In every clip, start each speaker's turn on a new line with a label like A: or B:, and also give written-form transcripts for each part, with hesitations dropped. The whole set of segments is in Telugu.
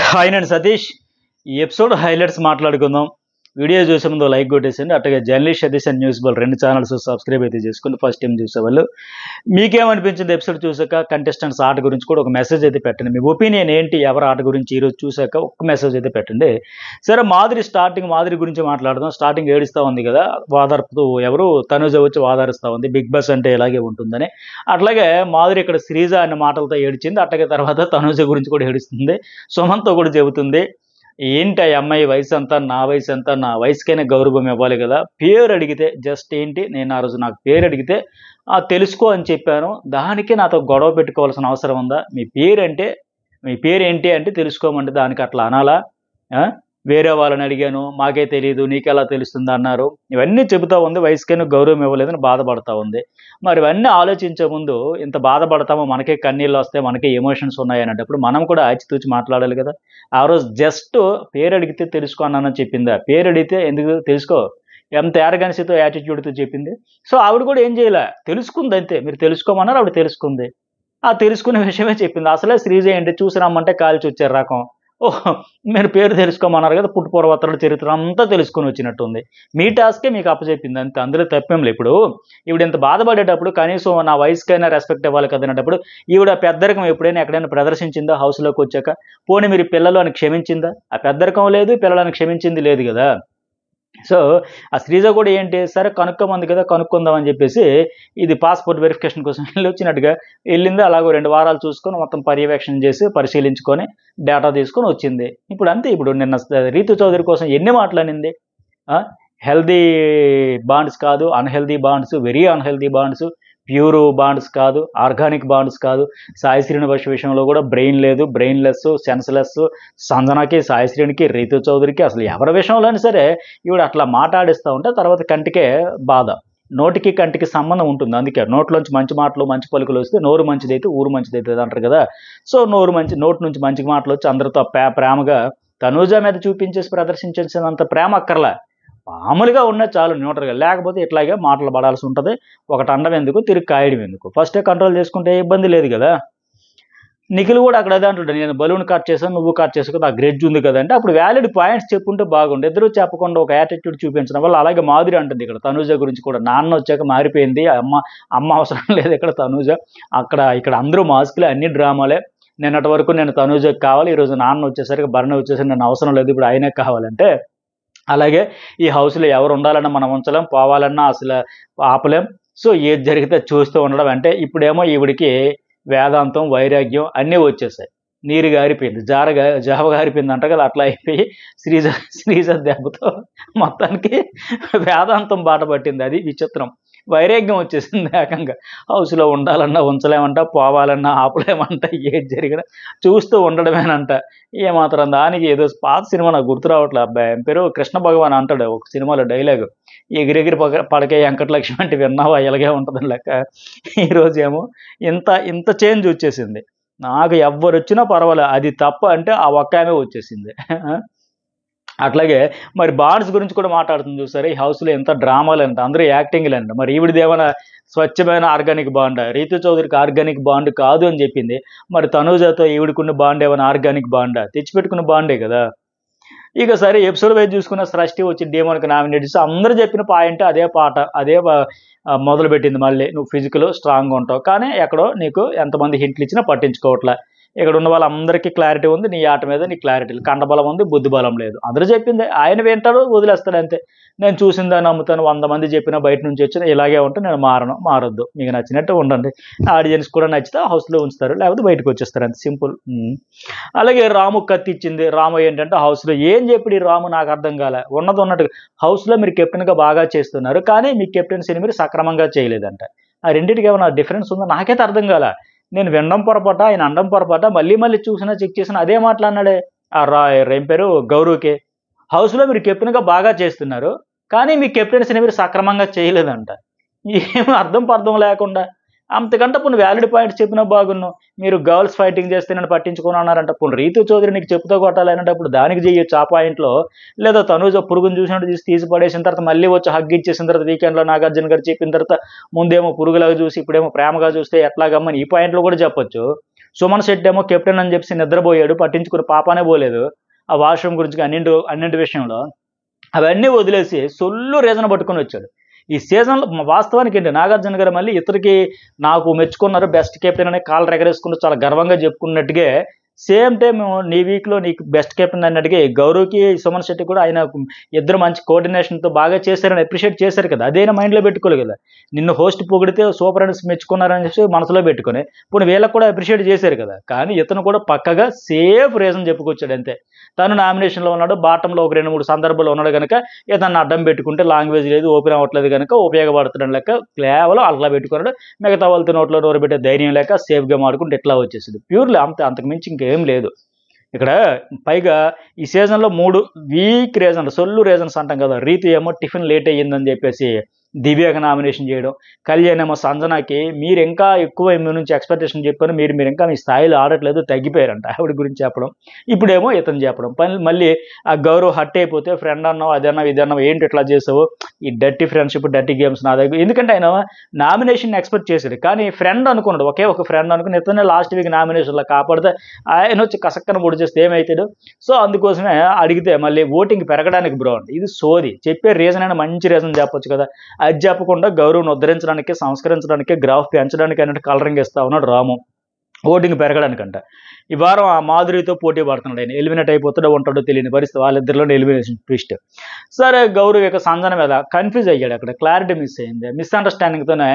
A: హాయ్ నేను సతీష్. ఈ ఎపిసోడ్ హైలైట్స్ మాట్లాడుకుందాం. వీడియో చూసే ముందు లైక్ కొట్టేసండి. అట్లాగే journalist Satish and news ball 2 channels subscribe అయితే చేసుకోండి. ఫస్ట్ టైం చూసేవాళ్ళు మీకేమనిపించింది ఎపిసోడ్ చూసాక? కంటెస్టెంట్స్ ఆట గురించి కూడా ఒక మెసేజ్ అయితే పెట్టండి. మీ ఒపీనియన్ ఏంటి ఎవరి ఆట గురించి ఈరోజు చూసాక ఒక మెసేజ్ అయితే పెట్టండి. సరే, మాధురి గురించి మాట్లాడదాం. స్టార్టింగ్ ఏడుస్తూ ఉంది కదా, వాదార్పుతూ ఎవరు తనుజ వచ్చి వాదారుస్తూ ఉంది బిగ్ బాస్ అంటే ఇలాగే ఉంటుందని. అట్లాగే మాధురి ఇక్కడ శ్రీజ అనే మాటలతో ఏడిచింది. అట్లాగే తర్వాత తనుజ గురించి కూడా ఏడుస్తుంది. సుమంత్తో కూడా చెబుతుంది, ఏంటి ఆ అమ్మాయి వయసు అంతా, నా వయసు అంతా, నా వయసుకైనా గౌరవం ఇవ్వాలి కదా. పేరు అడిగితే జస్ట్ ఏంటి, నేను ఆ రోజు నాకు పేరు అడిగితే తెలుసుకో అని చెప్పాను, దానికి నాతో గొడవ పెట్టుకోవాల్సిన అవసరం ఉందా? మీ పేరు ఏంటి అంటే తెలుసుకోమంటే దానికి అట్లా అనాలా? వేరే వాళ్ళని అడిగాను, మాకే తెలియదు, నీకెలా తెలుస్తుంది అన్నారు. ఇవన్నీ చెబుతూ ఉంది. వయసుకైనా గౌరవం ఇవ్వలేదని బాధపడతా ఉంది. మరి ఇవన్నీ ఆలోచించే ముందు ఇంత బాధపడతామో, మనకే కన్నీళ్ళు వస్తాయి, మనకే ఎమోషన్స్ ఉన్నాయి అనేటప్పుడు మనం కూడా ఆచితూచి మాట్లాడాలి కదా. ఆ రోజు జస్ట్ పేరు అడిగితే తెలుసుకో అన్నానని చెప్పిందా? పేరు అడిగితే ఎందుకు తెలుసుకో, ఎంత యారగన్సీతో యాటిట్యూడ్తో చెప్పింది. సో ఆవిడ కూడా ఏం చేయాల, తెలుసుకుంది అంతే. మీరు తెలుసుకోమన్నారు, ఆవిడ తెలుసుకుంది. ఆ తెలుసుకునే విషయమే చెప్పింది. అసలే శ్రీజ ఏంటి, చూసి రమ్మంటే కాల్చి వచ్చారు రకం. ఓహ్, మీరు పేరు తెలుసుకోమన్నారు కదా, పుట్టుపూర్వోత్తరాల చరిత్ర అంతా తెలుసుకుని వచ్చినట్టుంది. మీ టాస్కే మీకు అప్పచెప్పింది అంతే, అందులో తప్పేం లేదు. ఇప్పుడు ఈవిడ ఇంత బాధపడేటప్పుడు కనీసం నా వయసుకైనా రెస్పెక్ట్ ఇవ్వాలి కదా అనేటప్పుడు ఈవిడ పెద్దరికం ఎప్పుడైనా ఎక్కడైనా ప్రదర్శించిందా? హౌస్లోకి వచ్చాక పోనీ మీరు పిల్లలు అని క్షమించిందా? ఆ పెద్దరికం లేదు, పిల్లలని క్షమించింది లేదు కదా. సో ఆ శ్రీజ కూడా ఏంటి, సరే కనుక్కోమంది కదా, కనుక్కుందామని చెప్పేసి ఇది పాస్పోర్ట్ వెరిఫికేషన్ కోసం వెళ్ళి వచ్చినట్టుగా వెళ్ళింది. అలాగో 2 వారాలు చూసుకొని మొత్తం పర్యవేక్షణ చేసి పరిశీలించుకొని డేటా తీసుకొని వచ్చింది. ఇప్పుడు అంతే. ఇప్పుడు నిన్న రీతు చౌదరి కోసం ఎన్ని మాట్లాడింది? హెల్దీ బాండ్స్ కాదు, unhealthy bonds, very unhealthy bonds, pure bonds కాదు, ఆర్గానిక్ బాండ్స్ కాదు. సాయి శ్రీనివాస్ విషయంలో కూడా బ్రెయిన్ లేదు, బ్రెయిన్లెస్, సెన్స్లెస్. సంజనాకి, సాయి శ్రీనికి, రీతు చౌదరికి, అసలు ఎవరి విషయంలోనే సరే ఈవిడ అట్లా మాట్లాడిస్తూ ఉంటే తర్వాత కంటికే బాధ. నోటికి కంటికి సంబంధం ఉంటుంది. అందుకే నోట్లోంచి మంచి మాటలు, మంచి పలుకులు వస్తే నోరు మంచిదైతే ఊరు మంచిదైతుంది అంటారు కదా. సో నోటి నుంచి మంచి మాటలు వచ్చి అందరితో ప్రేమగా తనూజ మీద చూపించేసి ప్రదర్శించేసినంత ప్రేమ అక్కర్లా, మామూలుగా ఉన్న చాలు న్యూట్రల్గా. లేకపోతే ఇట్లాగే మాటలు పడాల్సి ఉంటుంది. ఒకటి అండం ఎందుకు, తిరిగి కాయడం ఎందుకు? ఫస్టే కంట్రోల్ చేసుకుంటే ఇబ్బంది లేదు కదా. నిఖిల్ కూడా అక్కడ అదే అంటుండే, నేను బలూన్ కట్ చేశాను, నువ్వు కట్ చేసావు కదా, ఆ గ్రెడ్జ్ ఉంది కదంటే అప్పుడు వ్యాలిడ్ పాయింట్స్ చెప్పుంటే బాగుండు. ఇద్దరు చెప్పకుండా ఒక యాటిట్యూడ్ చూపించడం వల్ల. అలాగే మాధురి అంటుంది ఇక్కడ తనూజ గురించి కూడా, నాన్న వచ్చాక మారిపోయింది, అమ్మ అవసరం లేదు ఇక్కడ తనూజ. ఇక్కడ అందరూ మాస్కులే, అన్ని డ్రామాలే. నిన్నటి వరకు నేను తనూజకి కావాలి, ఈరోజు నాన్న వచ్చేసరికి భరణి వచ్చేసరికి నేను అవసరం లేదు, ఇప్పుడు ఆయనే కావాలంటే. అలాగే ఈ హౌస్లో ఎవరు ఉండాలన్నా మనం ఉంచలేం, పోవాలన్నా అసలు ఆపలేం. సో ఏది జరిగితే చూస్తూ ఉండడం. అంటే ఇప్పుడేమో ఈవిడికి వేదాంతం, వైరాగ్యం అన్నీ వచ్చేసాయి. నీరు గారిపోయింది, జావ గారిపోయింది అంట కదా, అట్లా అయిపోయి శ్రీజ దెబ్బతో మొత్తానికి వేదాంతం బాట పట్టింది. అది విచిత్రం. వైరాగ్యం వచ్చేసింది ఏకంగా. హౌస్లో ఉండాలన్నా ఉంచలేమంట, పోవాలన్నా ఆపలేమంట, ఏది జరిగినా చూస్తూ ఉండడమేనంట. ఏమాత్రం దానికి ఏదో పాత సినిమా నాకు గుర్తు రావట్లే, అబ్బాయి ఏం పేరు, కృష్ణ భగవాన్ అంటాడు ఒక సినిమాలో డైలాగు, ఎగిరెగిరి పడకే వెంకటలక్ష్మి అంటే విన్నావా, ఎలాగే ఉంటుందని లెక్క. ఈరోజు ఏమో ఇంత చేంజ్ వచ్చేసింది. నాకు ఎవ్వరు వచ్చినా పర్వాలేదు, అది తప్ప అంటే ఆ ఒక్క ఆమె వచ్చేసింది. అట్లాగే మరి బాండ్స్ గురించి కూడా మాట్లాడుతుంది చూసారు. ఈ హౌస్లో ఎంత డ్రామాలు అంట, అందరూ యాక్టింగ్లు అంట. మరి ఈవిడిది ఏమైనా స్వచ్ఛమైన ఆర్గానిక్ బాండ్? రీతు చౌదరికి ఆర్గానిక్ బాండ్ కాదు అని చెప్పింది. మరి తనూజతో ఈవిడికున్న బాండ్ ఏమైనా ఆర్గానిక్ బాండా? తెచ్చిపెట్టుకున్న బాండే కదా. ఇక సరే, ఎపిసోడ్ వైజ్ చూసుకున్న సృష్టి వచ్చి డేమోన్కి నామినేట్ చేసి అందరూ చెప్పిన పాయింట్ అదే పాట, అదే మొదలుపెట్టింది. మళ్ళీ నువ్వు ఫిజికల్ స్ట్రాంగ్గా ఉంటావు, కానీ ఎక్కడో నీకు ఎంతమంది హింట్లు ఇచ్చినా పట్టించుకోవట్లే. ఇక్కడ ఉన్న వాళ్ళందరికీ క్లారిటీ ఉంది, నీ ఆట మీద నీకు క్లారిటీ లేదు. కండబలం ఉంది, బుద్ధి బలం లేదు. అందరూ చెప్పింది ఆయన వింటాడు, వదిలేస్తాడు అంతే. నేను చూసిందని నమ్ముతాను, 100 మంది చెప్పినా బయట నుంచి వచ్చినా ఇలాగే ఉంటే నేను మారొద్దు. మీకు నచ్చినట్టు ఉండండి, ఆడియన్స్ కూడా నచ్చితే హౌస్లో ఉంచుతారు, లేకపోతే బయటకు వచ్చేస్తారు, అంతే సింపుల్. అలాగే రాము కత్తి ఇచ్చింది. రాము ఏంటంటే హౌస్లో ఏం చెప్పి రాము నాకు అర్థం కాలే. ఉన్నట్టు హౌస్లో మీరు కెప్టెన్గా బాగా చేస్తున్నారు, కానీ మీ కెప్టెన్సీని మీరు సక్రమంగా చేయలేదంట. ఆ రెండింటికి ఏమైనా డిఫరెన్స్ ఉందో నాకైతే అర్థం కాలే. నేను వినడం పొరపాట, ఆయన అనడం పొరపాట, మళ్ళీ చూసినా చెక్ చేసినా అదే మాట్లాడినాడే. ఏం పేరు, గౌరవ్కే, హౌస్లో మీరు కెప్టెన్గా బాగా చేస్తున్నారు, కానీ మీ కెప్టెన్సీని మీరు సక్రమంగా చేయలేదంట. ఏం అర్థం లేకుండా. అంతకంటే పోనీ వ్యాలిడ్ పాయింట్స్ చెప్పినా బాగున్నావు. మీరు గర్ల్స్ ఫైటింగ్ చేస్తే నన్ను పట్టించుకుని అన్నారంట. పోనీ రీతు చౌదరి నీకు చెప్పుతో కొట్టాలి అనేటప్పుడు దానికి చేయొచ్చు ఆ పాయింట్లో. లేదా తనూజ పురుగును చూసినట్టు తీసి పడేసిన తర్వాత మళ్ళీ వచ్చి హగ్ ఇచ్చేసిన తర్వాత వీకెండ్లో నాగార్జున గారు చెప్పిన తర్వాత ముందేమో పురుగులాగా చూసి ఇప్పుడేమో ప్రేమగా చూస్తే ఎట్లాగమ్మని ఈ పాయింట్లో కూడా చెప్పొచ్చు. సుమన్ శెట్టి ఏమో కెప్టెన్ అని చెప్పి నిద్రపోయాడు, పట్టించుకుని పాపానే పోలేదు ఆ వాష్రూమ్ గురించి అన్నింటి విషయంలో. అవన్నీ వదిలేసి సొల్లు రీజన్ పట్టుకొని వచ్చాడు. ఈ సీజన్లో వాస్తవానికి ఏంటి, నాగార్జున గారు మళ్ళీ ఇతరికి నాకు మెచ్చుకున్నారు, బెస్ట్ కెప్టెన్ అని కాళ్ళు ఎగరేసుకుంటూ చాలా గర్వంగా చెప్పుకున్నట్టుగా సేమ్ టైం నీ వీక్లో నీకు బెస్ట్ కెప్టెన్ అన్నట్టుగా గౌరవ్కి సుమన్ శెట్టి కూడా ఆయన ఇద్దరు మంచి కోఆర్డినేషన్తో బాగా చేశారని అప్రిషియేట్ చేశారు కదా. అదైనా మైండ్లో పెట్టుకోలేదు కదా. నిన్ను హోస్ట్ పొగిడితే సూపర్ అని మెచ్చుకున్నారని చెప్పి మనసులో పెట్టుకొని ఇప్పుడు వీళ్ళకి కూడా అప్రిషియేట్ చేశారు కదా. కానీ ఇతను కూడా పక్కగా సేఫ్ రీజన్ చెప్పుకొచ్చాడు అంతే. తను నామినేషన్లో ఉన్నాడు, బాటంలో ఒక 2-3 సందర్భాలు ఉన్నాడు కనుక ఇతను అడ్డం పెట్టుకుంటే లాంగ్వేజ్ లేదు, ఓపెన్ అవ్వట్లేదు కనుక ఉపయోగపడుతున్నాడు లెక్క కేవలం అట్లా పెట్టుకున్నాడు. మిగతా వాళ్ళతో నోట్లో నోరు పెట్టే ధైర్యం లేక సేఫ్గా మాడుకుంటే ఇట్లా వచ్చేసింది. ప్యూర్లీ అంతకు మించి ఇంకేం లేదు ఇక్కడ. పైగా ఈ సీజన్లో 3 వీక్ రీజన్లు, సొల్లు రీజన్స్ అంటాం కదా. రీతు ఏమో టిఫిన్ లేట్ అయ్యిందని చెప్పేసి దివ్యగా నామినేషన్ చేయడం, కళ్యాణ్ ఏమో సంజనాకి మీరు ఇంకా ఎక్కువ మీ నుంచి ఎక్స్పెక్టేషన్ చెప్పారు, మీరు ఇంకా మీ స్థాయిలో ఆడట్లేదు, తగ్గిపోయారంట ఆవిడ గురించి చెప్పడం. ఇప్పుడేమో ఇతను చెప్పడం. మళ్ళీ ఆ గౌరవ్ హట్ అయిపోతే ఫ్రెండ్ అన్నావు, అదన్నావు, ఇదన్నావు, ఏంటి ఇట్లా చేసావు, ఈ డర్టీ ఫ్రెండ్షిప్ డర్టీ గేమ్స్ నా దగ్గర. ఎందుకంటే ఆయన నామినేషన్ ఎక్స్పెక్ట్ చేశాడు, కానీ ఫ్రెండ్ అనుకున్నాడు, ఒకే ఒక ఫ్రెండ్ అనుకుని ఇతనే లాస్ట్ వీక్ నామినేషన్లో కాపాడితే ఆయన వచ్చి కసక్కన పొడి చేస్తే ఏమవుతాడు. సో అందుకోసమే అడిగితే మళ్ళీ ఓటింగ్ పెరగడానికి బ్రో అంటే ఇది సోది. చెప్పే రీజన్ అయినా మంచి రీజన్ చెప్పొచ్చు కదా. అది చెప్పకుండా గౌరవం ఉద్ధరించడానికి, సంస్కరించడానికి, గ్రాఫ్ పెంచడానికి అన్నట్టు కలరింగ్ ఇస్తా ఉన్నాడు రాము, ఓటింగ్ పెరగడానికంట. ఈ వారం ఆ మాధురితో పోటీ పడుతున్నాడు. ఆయన ఎలిమినేట్ అయిపోతాడో ఉంటాడో తెలియని పరిస్థితి, వాళ్ళిద్దరిలోనే ఎలిమినేషన్ ట్విస్ట్. సరే గౌరవ్ యొక్క సంజన మీద కన్ఫ్యూజ్ అయ్యాడు, అక్కడ క్లారిటీ మిస్ అయింది. మిస్అండర్స్టాండింగ్తోనే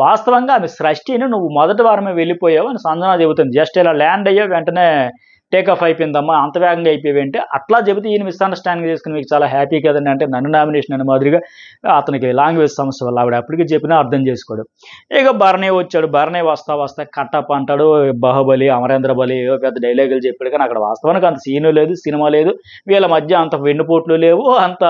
A: వాస్తవంగా ఆమె సృష్టిని నువ్వు మొదటి వారమే వెళ్ళిపోయావు అని సంజన చెబుతుంది. జస్ట్ ఇలా ల్యాండ్ అయ్యావు వెంటనే టేకఫ్ అయిపోయిందమ్మా, అంత వేగంగా అయిపోయేంటి అట్లా చెబితే ఈయన మిస్అండర్స్టాండింగ్ చేసుకుని మీకు చాలా హ్యాపీ కదండి అంటే నన్ను నామినేషన్ అనే మాదిరిగా అతనికి లాంగ్వేజ్ సమస్య వల్ల ఆవిడ అప్పటికి చెప్పినా అర్థం చేసుకోడు. ఇక భరణే వచ్చాడు. భరణే వస్తా కట్టప్ అంటాడు, బాహుబలి, అమరేంద్ర బలి పెద్ద డైలాగులు చెప్పాడు. కానీ అక్కడ వాస్తవానికి అంత సీను లేదు, సినిమా లేదు, వీళ్ళ మధ్య అంత వెన్నుపోట్లు లేవు, అంత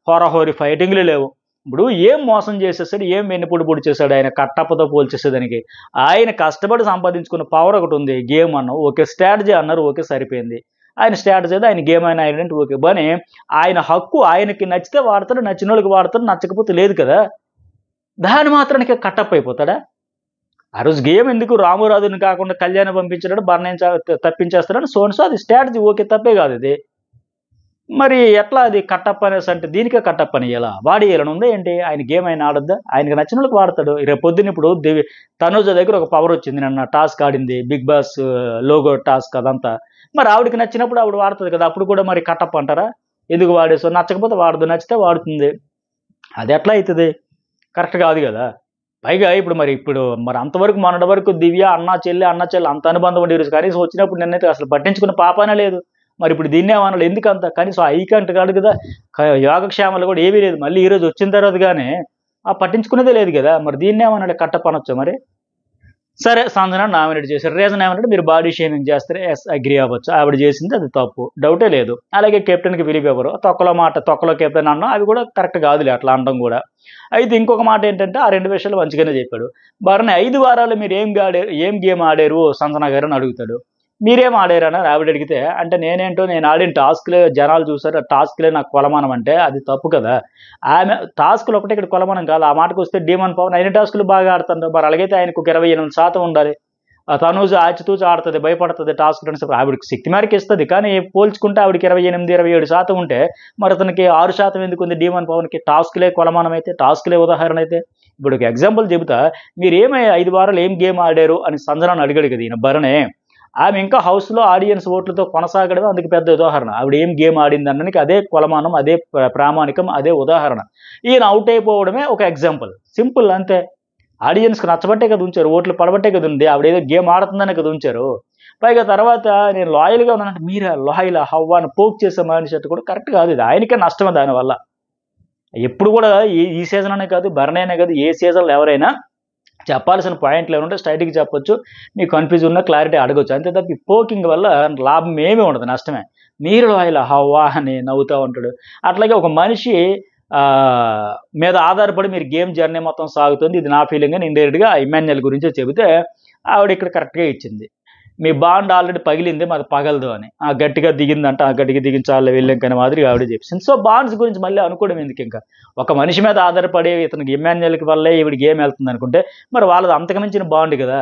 A: హోరాహోరీ ఫైటింగ్లు లేవు. ఇప్పుడు ఏం మోసం చేసేసాడు, ఏం వెన్నుపొడి పొడి చేశాడు ఆయన కట్టప్పతో పోల్చేసేదానికి. ఆయన కష్టపడి సంపాదించుకున్న పవర్ ఒకటి ఉంది. గేమ్ అన్నావు ఓకే, స్ట్రాటజీ అన్నారు ఓకే, సరిపోయింది. ఆయన స్ట్రాటజీ అయితే ఆయన గేమ్ అయిన ఐడెంటి ఓకే, కానీ ఆయన హక్కు ఆయనకి నచ్చితే వాడతాడు, నచ్చిన వాళ్ళకి వాడతాడు, నచ్చకపోతే లేదు కదా. దాని మాత్రానికి కట్టప్ అయిపోతాడా? ఆ రోజు గేమ్ ఎందుకు రామురాజుని కాకుండా కళ్యాణ్ పంపించాడు, బర్ణం తప్పించేస్తాడని సోన్సో అది స్ట్రాటజీ ఓకే, తప్పే కాదు ఇది. మరి ఎట్లా అది కట్టప్ అనేసి అంటే దీనికే కట్టప్ అని ఎలా వాడి ఎలా ఉందా ఏంటి? ఆయన గేమ్ ఆయన ఆడొద్దా? ఆయనకి నచ్చిన వాళ్ళకి వాడతాడు. రేపు పొద్దున్న ఇప్పుడు తనుజ దగ్గర ఒక పవర్ వచ్చింది, నన్ను టాస్క్ ఆడింది, బిగ్ బాస్ లోగో టాస్క్ అదంతా. మరి ఆవిడకి నచ్చినప్పుడు ఆవిడ వాడుతుంది కదా, అప్పుడు కూడా మరి కట్టప్ అంటారా? ఎందుకు వాడేసో, నచ్చకపోతే వాడదు, నచ్చితే వాడుతుంది. అది ఎట్లా అవుతుంది? కరెక్ట్ కాదు కదా. పైగా ఇప్పుడు మరి అంతవరకు మొన్నటి వరకు దివ్య అన్నా చెల్లి అంత అనుబంధం ఉండేది, కనీసం వచ్చినప్పుడు నిన్నైతే అసలు పట్టించుకున్న పాపానే లేదు. మరి ఇప్పుడు దీన్నే అనాలి ఎందుకంత, కనీసం ఐకంట కాదు కదా, యోగక్షేమాలు కూడా ఏమీ లేదు. మళ్ళీ ఈరోజు వచ్చిన తర్వాత కానీ పట్టించుకునేదే లేదు కదా. మరి దీన్నే అనాలి కట్టప్ అనొచ్చు మరి. సరే సంజన నామినేట్ చేశారు. రీజన్ ఏమంటే మీరు బాడీ షేమింగ్ చేస్తారు, ఎస్ అగ్రీ అవ్వచ్చు, ఆవిడ చేసింది అది తప్పు, డౌటే లేదు. అలాగే కెప్టెన్కి విలువ ఎవరు, తొక్కలో కెప్టెన్ అన్నా అవి కూడా కరెక్ట్ కాదులే అట్లా అనడం కూడా. అయితే ఇంకొక మాట ఏంటంటే ఆ 2 విషయాలు మంచిగానే చెప్పాడు. భరణి 5 వారాలు మీరు ఏం గేమ్ ఆడారు సంజన గారు అని అడుగుతాడు. మీరేం ఆడారని ఆవిడ అడిగితే అంటే నేను ఆడిన టాస్క్లే జనాలు చూసారు, ఆ టాస్క్లే నాకు కొలమానం అంటే అది తప్పు కదా. ఆమె టాస్క్లు ఒకటే ఇక్కడ కొలమానం కాదు. ఆ మాటకు వస్తే డీమన్ పవన్ 5 టాస్కులు బాగా ఆడుతుంది. మరి అలాగైతే ఆయనకు 28% ఉండాలి. తనూజు ఆచితూచి ఆడుతుంది, భయపడుతుంది టాస్క్ అనేసి ఆవిడకి శక్తి మేరకు ఇస్తుంది. కానీ పోల్చుకుంటే ఆవిడకి 28-27% ఉంటే మరి అతనికి 6% ఎందుకు ఉంది డీమన్ పవన్కి? టాస్క్లే కొలమానం అయితే, టాస్క్లే ఉదాహరణ అయితే. ఇప్పుడు ఒక ఎగ్జాంపుల్ చెబుతా, మీరు 5 వారాలు ఏం గేమ్ ఆడారు అని సంజనాన్ని అడిగాడు కదా ఈయన భరణే. ఆమె ఇంకా హౌస్లో ఆడియన్స్ ఓట్లతో కొనసాగడమే అందుకు పెద్ద ఉదాహరణ. ఆవిడ ఏం గేమ్ ఆడింది అనడానికి అదే కొలమానం, అదే ప్రామాణికం, అదే ఉదాహరణ. ఈయన అవుట్ అయిపోవడమే ఒక ఎగ్జాంపుల్, సింపుల్ అంతే. ఆడియన్స్కి నచ్చబట్టే కదా ఉంచారు, ఓట్లు పడబట్టే కదా ఉంది, ఆవిడ ఏదో గేమ్ ఆడుతుందనే కదా ఉంచారు. పైగా తర్వాత నేను లాయల్గా ఉన్నానంటే మీరు లాయల్ హవ్వాను పోక్ చేసే మనిషి అంటే కూడా కరెక్ట్ కాదు. ఇది ఆయనకే నష్టమే దానివల్ల. ఎప్పుడు కూడా ఈ సీజన్ అనే కాదు, భరణే కాదు, ఏ సీజన్లో ఎవరైనా చెప్పాల్సిన పాయింట్లు ఏమంటే స్ట్రైట్గా చెప్పొచ్చు, మీకు కన్ఫ్యూజ్ ఉన్న క్లారిటీ అడగొచ్చు. అంతే తప్ప పోకింగ్ వల్ల లాభం ఏమీ ఉండదు, నష్టమే. మీరు ఇలా హవ్వా అని నవ్వుతూ ఉంటాడు. అట్లాగే ఒక మనిషి మీద ఆధారపడి మీరు గేమ్ జర్నీ మొత్తం సాగుతుంది, ఇది నా ఫీలింగ్ అని ఇండైరెక్ట్గా ఇమాన్యుయల్ గురించే చెబితే ఆవిడ ఇక్కడ కరెక్ట్గా ఇచ్చింది. మీ బాండ్ ఆల్రెడీ పగిలింది, మాది పగలదు అని. గట్టిగా దిగిందంట, గట్టిగా దిగించాలి వెళ్ళాం కానీ మాదిరి ఆవిడ చెప్పింది. సో బాండ్స్ గురించి మళ్ళీ అనుకోవడం ఎందుకు? ఇంకా ఒక మనిషి మీద ఆధారపడి ఇతనికి ఇమాన్యుయల్కి వల్లే ఈవిడ గేమ్ వెళ్తుంది అనుకుంటే మరి వాళ్ళది అంతకు మించిన బాండ్ కదా.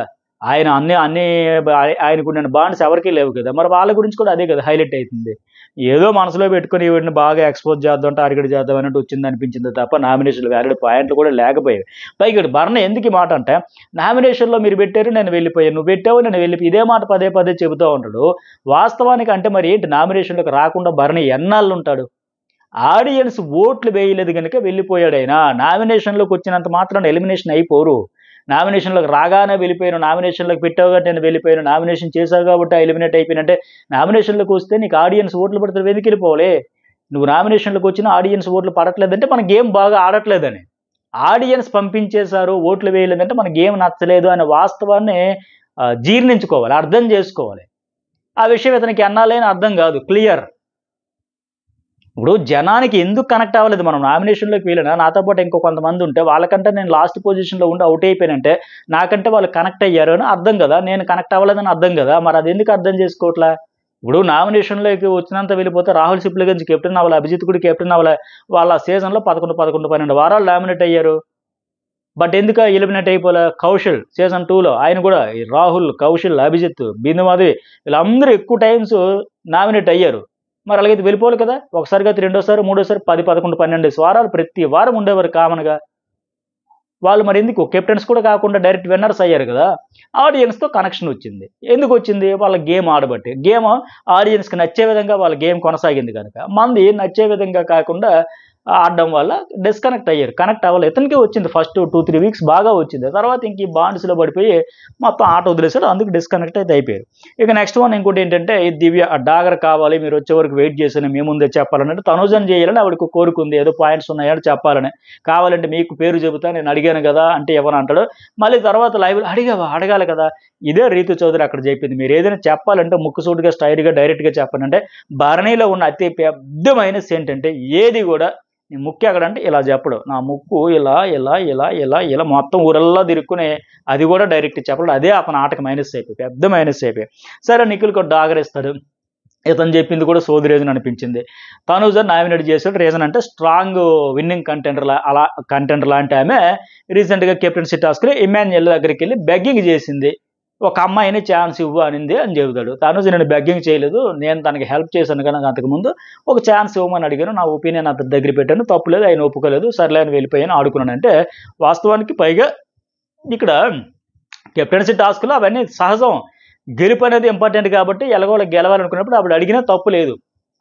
A: అన్ని ఆయనకు ఉన్న బాండ్స్ ఎవరికీ లేవు కదా, మరి వాళ్ళ గురించి కూడా అదే కదా హైలైట్ అవుతుంది. ఏదో మనసులో పెట్టుకుని వీడిని బాగా ఎక్స్పోజ్ చేద్దాం, టార్గెట్ చేద్దాం అన్నట్టు వచ్చింది అనిపించింది తప్ప నామినేషన్లు వ్యాలిడ్ పాయింట్లు కూడా లేకపోయాయి. పైగా ఇక్కడ భరణ ఎందుకు ఈ మాట అంటే, నామినేషన్లో మీరు పెట్టారు నేను వెళ్ళిపోయాను, నువ్వు పెట్టావు నేను వెళ్ళిపోయి, ఇదే మాట పదే పదే చెబుతూ ఉంటాడు. వాస్తవానికి అంటే మరి ఏంటి, నామినేషన్లోకి రాకుండా భరణ ఎన్నాళ్ళు ఉంటాడు? ఆడియన్స్ ఓట్లు వేయలేదు కనుక వెళ్ళిపోయాడు ఆయన. నామినేషన్లోకి వచ్చినంత మాత్రాన ఎలిమినేషన్ అయిపోరు. నామినేషన్లోకి రాగానే వెళ్ళిపోయాను, నామినేషన్లోకి పెట్టావు కాబట్టి నేను వెళ్ళిపోయాను, నామినేషన్ చేశావు కాబట్టి ఎలిమినేట్ అయిపోయినంటే, నామినేషన్లోకి వస్తే నీకు ఆడియన్స్ ఓట్లు పడితే ఎందుకు వెళ్ళిపోవాలి? నువ్వు నామినేషన్లోకి వచ్చిన ఆడియన్స్ ఓట్లు పడట్లేదంటే మన గేమ్ బాగా ఆడట్లేదని. ఆడియన్స్ పంపించేశారు, ఓట్లు వేయలేదంటే మన గేమ్ నచ్చలేదు అనే వాస్తవాన్ని జీర్ణించుకోవాలి, అర్థం చేసుకోవాలి. ఆ విషయం ఇతనికి ఎన్నాలేని అర్థం కాదు, క్లియర్. ఇప్పుడు జనానికి ఎందుకు కనెక్ట్ అవ్వలేదు, మనం నామినేషన్లోకి వెళ్ళినా నాతో పాటు ఇంకో కొంతమంది ఉంటే వాళ్ళకంటే నేను లాస్ట్ పొజిషన్లో ఉండి అవుట్ అయిపోయానంటే నాకంటే వాళ్ళు కనెక్ట్ అయ్యారు అని అర్థం కదా, నేను కనెక్ట్ అవ్వలేదని అర్థం కదా. మరి అది ఎందుకు అర్థం చేసుకోవట్లా? ఇప్పుడు నామినేషన్లోకి వచ్చినంత వెళ్ళిపోతే రాహుల్ సిప్లిగంజ్ కెప్టెన్ అవ్వాలి, అభిజిత్ కూడా కెప్టెన్ అవ్వాలి. వాళ్ళ సీజన్లో 11, 12 వారాలు నామినేట్ అయ్యారు. బట్ ఎందుకు ఎలిమినేట్ అయిపోలే? కౌశల్ సీజన్ 2లో ఆయన కూడా, రాహుల్, కౌశల్, అభిజిత్, బిందు మాధవి వీళ్ళందరూ ఎక్కువ టైమ్స్ నామినేట్ అయ్యారు. మరి అలాగైతే వెళ్ళిపోవాలి కదా. ఒకసారి కాదు, రెండోసారి, మూడోసారి, 10, 11, 12 వారాలు ప్రతి వారం ఉండేవారు కామన్గా. వాళ్ళు మరి ఎందుకు కెప్టెన్స్ కూడా కాకుండా డైరెక్ట్ విన్నర్స్ అయ్యారు కదా. ఆడియన్స్తో కనెక్షన్ వచ్చింది. ఎందుకు వచ్చింది? వాళ్ళ గేమ్ ఆడబట్టి. గేమ్ ఆడియన్స్కి నచ్చే విధంగా వాళ్ళ గేమ్ కొనసాగింది కనుక. మంది నచ్చే విధంగా కాకుండా ఆడడం వల్ల డిస్కనెక్ట్ అయ్యారు, కనెక్ట్ అవ్వాలి. ఇతనికే వచ్చింది ఫస్ట్ 2-3 వీక్స్ బాగా వచ్చింది, తర్వాత ఇంక ఈ బాండ్స్లో పడిపోయి మొత్తం ఆట వదిలేసాడు, అందుకు డిస్కనెక్ట్ అయితే అయిపోయారు. ఇక నెక్స్ట్ వన్ ఇంకోటి ఏంటంటే, ఈ దివ్య డాగర్ కావాలి, మీరు వచ్చే వరకు వెయిట్ చేసాను, మీ ముందే చెప్పాలంటే తనుజని చేయాలని ఆవిడకు కోరుకుంది, ఏదో పాయింట్స్ ఉన్నాయని చెప్పాలని. కావాలంటే మీకు పేరు చెబుతా, నేను అడిగాను కదా అంటే ఎవరు అంటాడు. మళ్ళీ తర్వాత లైవ్లో అడగాలి కదా. ఇదే రీతు చౌదరి అక్కడ చెప్పింది, మీరు ఏదైనా చెప్పాలంటే ముక్కుసూటిగా స్టైల్గా డైరెక్ట్గా చెప్పండి అంటే. భరణిలో ఉన్న అతి పెద్ద మైనస్ ఏంటంటే, ఏది కూడా నీ ముక్కు ఎక్కడంటే ఇలా చెప్పడు, నా ముక్కు ఇలా ఇలా ఇలా ఇలా ఇలా మొత్తం ఊరల్లా తిరుక్కునే, అది కూడా డైరెక్ట్ చెప్పడు. అదే అతని ఆటకు మైనస్ అయిపోయి, పెద్ద మైనస్ అయిపోయి. సరే నిఖిల్ కూడా డాగర్ ఇస్తాడు, ఇతను చెప్పింది కూడా సోది రీజన్ అనిపించింది. తనుజ నామినేట్ చేసాడు, రీజన్ అంటే స్ట్రాంగ్ విన్నింగ్ కంటెండర్ లాంటి ఆమె రీసెంట్గా కెప్టెన్సీ టాస్క్లో ఇమాన్యుయల్ దగ్గరికి వెళ్ళి బెగ్గింగ్ చేసింది. ఒక అమ్మాయిని ఛాన్స్ ఇవ్వు అనింది అని చెబుతాడు. తనుజ నేను బెగ్గింగ్ చేయలేదు, నేను తనకి హెల్ప్ చేశాను కానీ అంతకుముందు ఒక ఛాన్స్ ఇవ్వమని అడిగాను, నా ఒపీనియన్ అతని దగ్గర పెట్టాను, తప్పులేదు, ఆయన ఒప్పుకోలేదు, సర్లే అని వెళ్ళిపోయాను, ఆడుకున్నాను అంటే. వాస్తవానికి పైగా ఇక్కడ కెప్టెన్సీ టాస్క్లో అవన్నీ సహజం, గెలుపు అనేది ఇంపార్టెంట్ కాబట్టి ఎలాగోలా గెలవాలనుకున్నప్పుడు అప్పుడు అడిగినా తప్పు లేదు.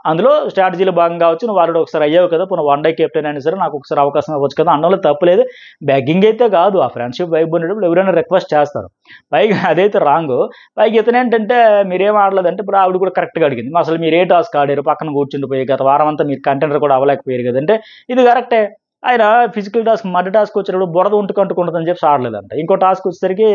A: అందులో స్ట్రాటజీలో భాగం కావచ్చు, నువ్వు ఆల్రెడీ ఒకసారి అయ్యావు కదా, పోనీ వన్ డే కెప్టెన్ అయినా సరే నాకు ఒకసారి అవకాశం ఇవ్వచ్చు కదా అనడంలో తప్పు లేదు. బెగ్గింగ్ అయితే కాదు, ఆ ఫ్రెండ్షిప్ వైబ్ ఉండేటప్పుడు ఎవరైనా రిక్వెస్ట్ చేస్తారు, పైగా అదైతే రాంగ్. పైగా ఇతను ఏంటంటే మీరేం ఆడలేదంటే, ఇప్పుడు ఆవిడ కూడా కరెక్ట్గా అడిగింది, అసలు మీరు ఏ టాస్క్ ఆడారు, పక్కన కూర్చుండిపోయి గత వారం అంతా మీరు కంటెండర్ కూడా అవ్వలేకపోయారు కదంటే. ఇది కరెక్టే. ఆయన ఫిజికల్ టాస్క్ మడ్డ టాస్క్ వచ్చినప్పుడు బురద అంటుకుంటుందని చెప్పి ఆడలేదంట. ఇంకో టాస్క్ వచ్చేసరికి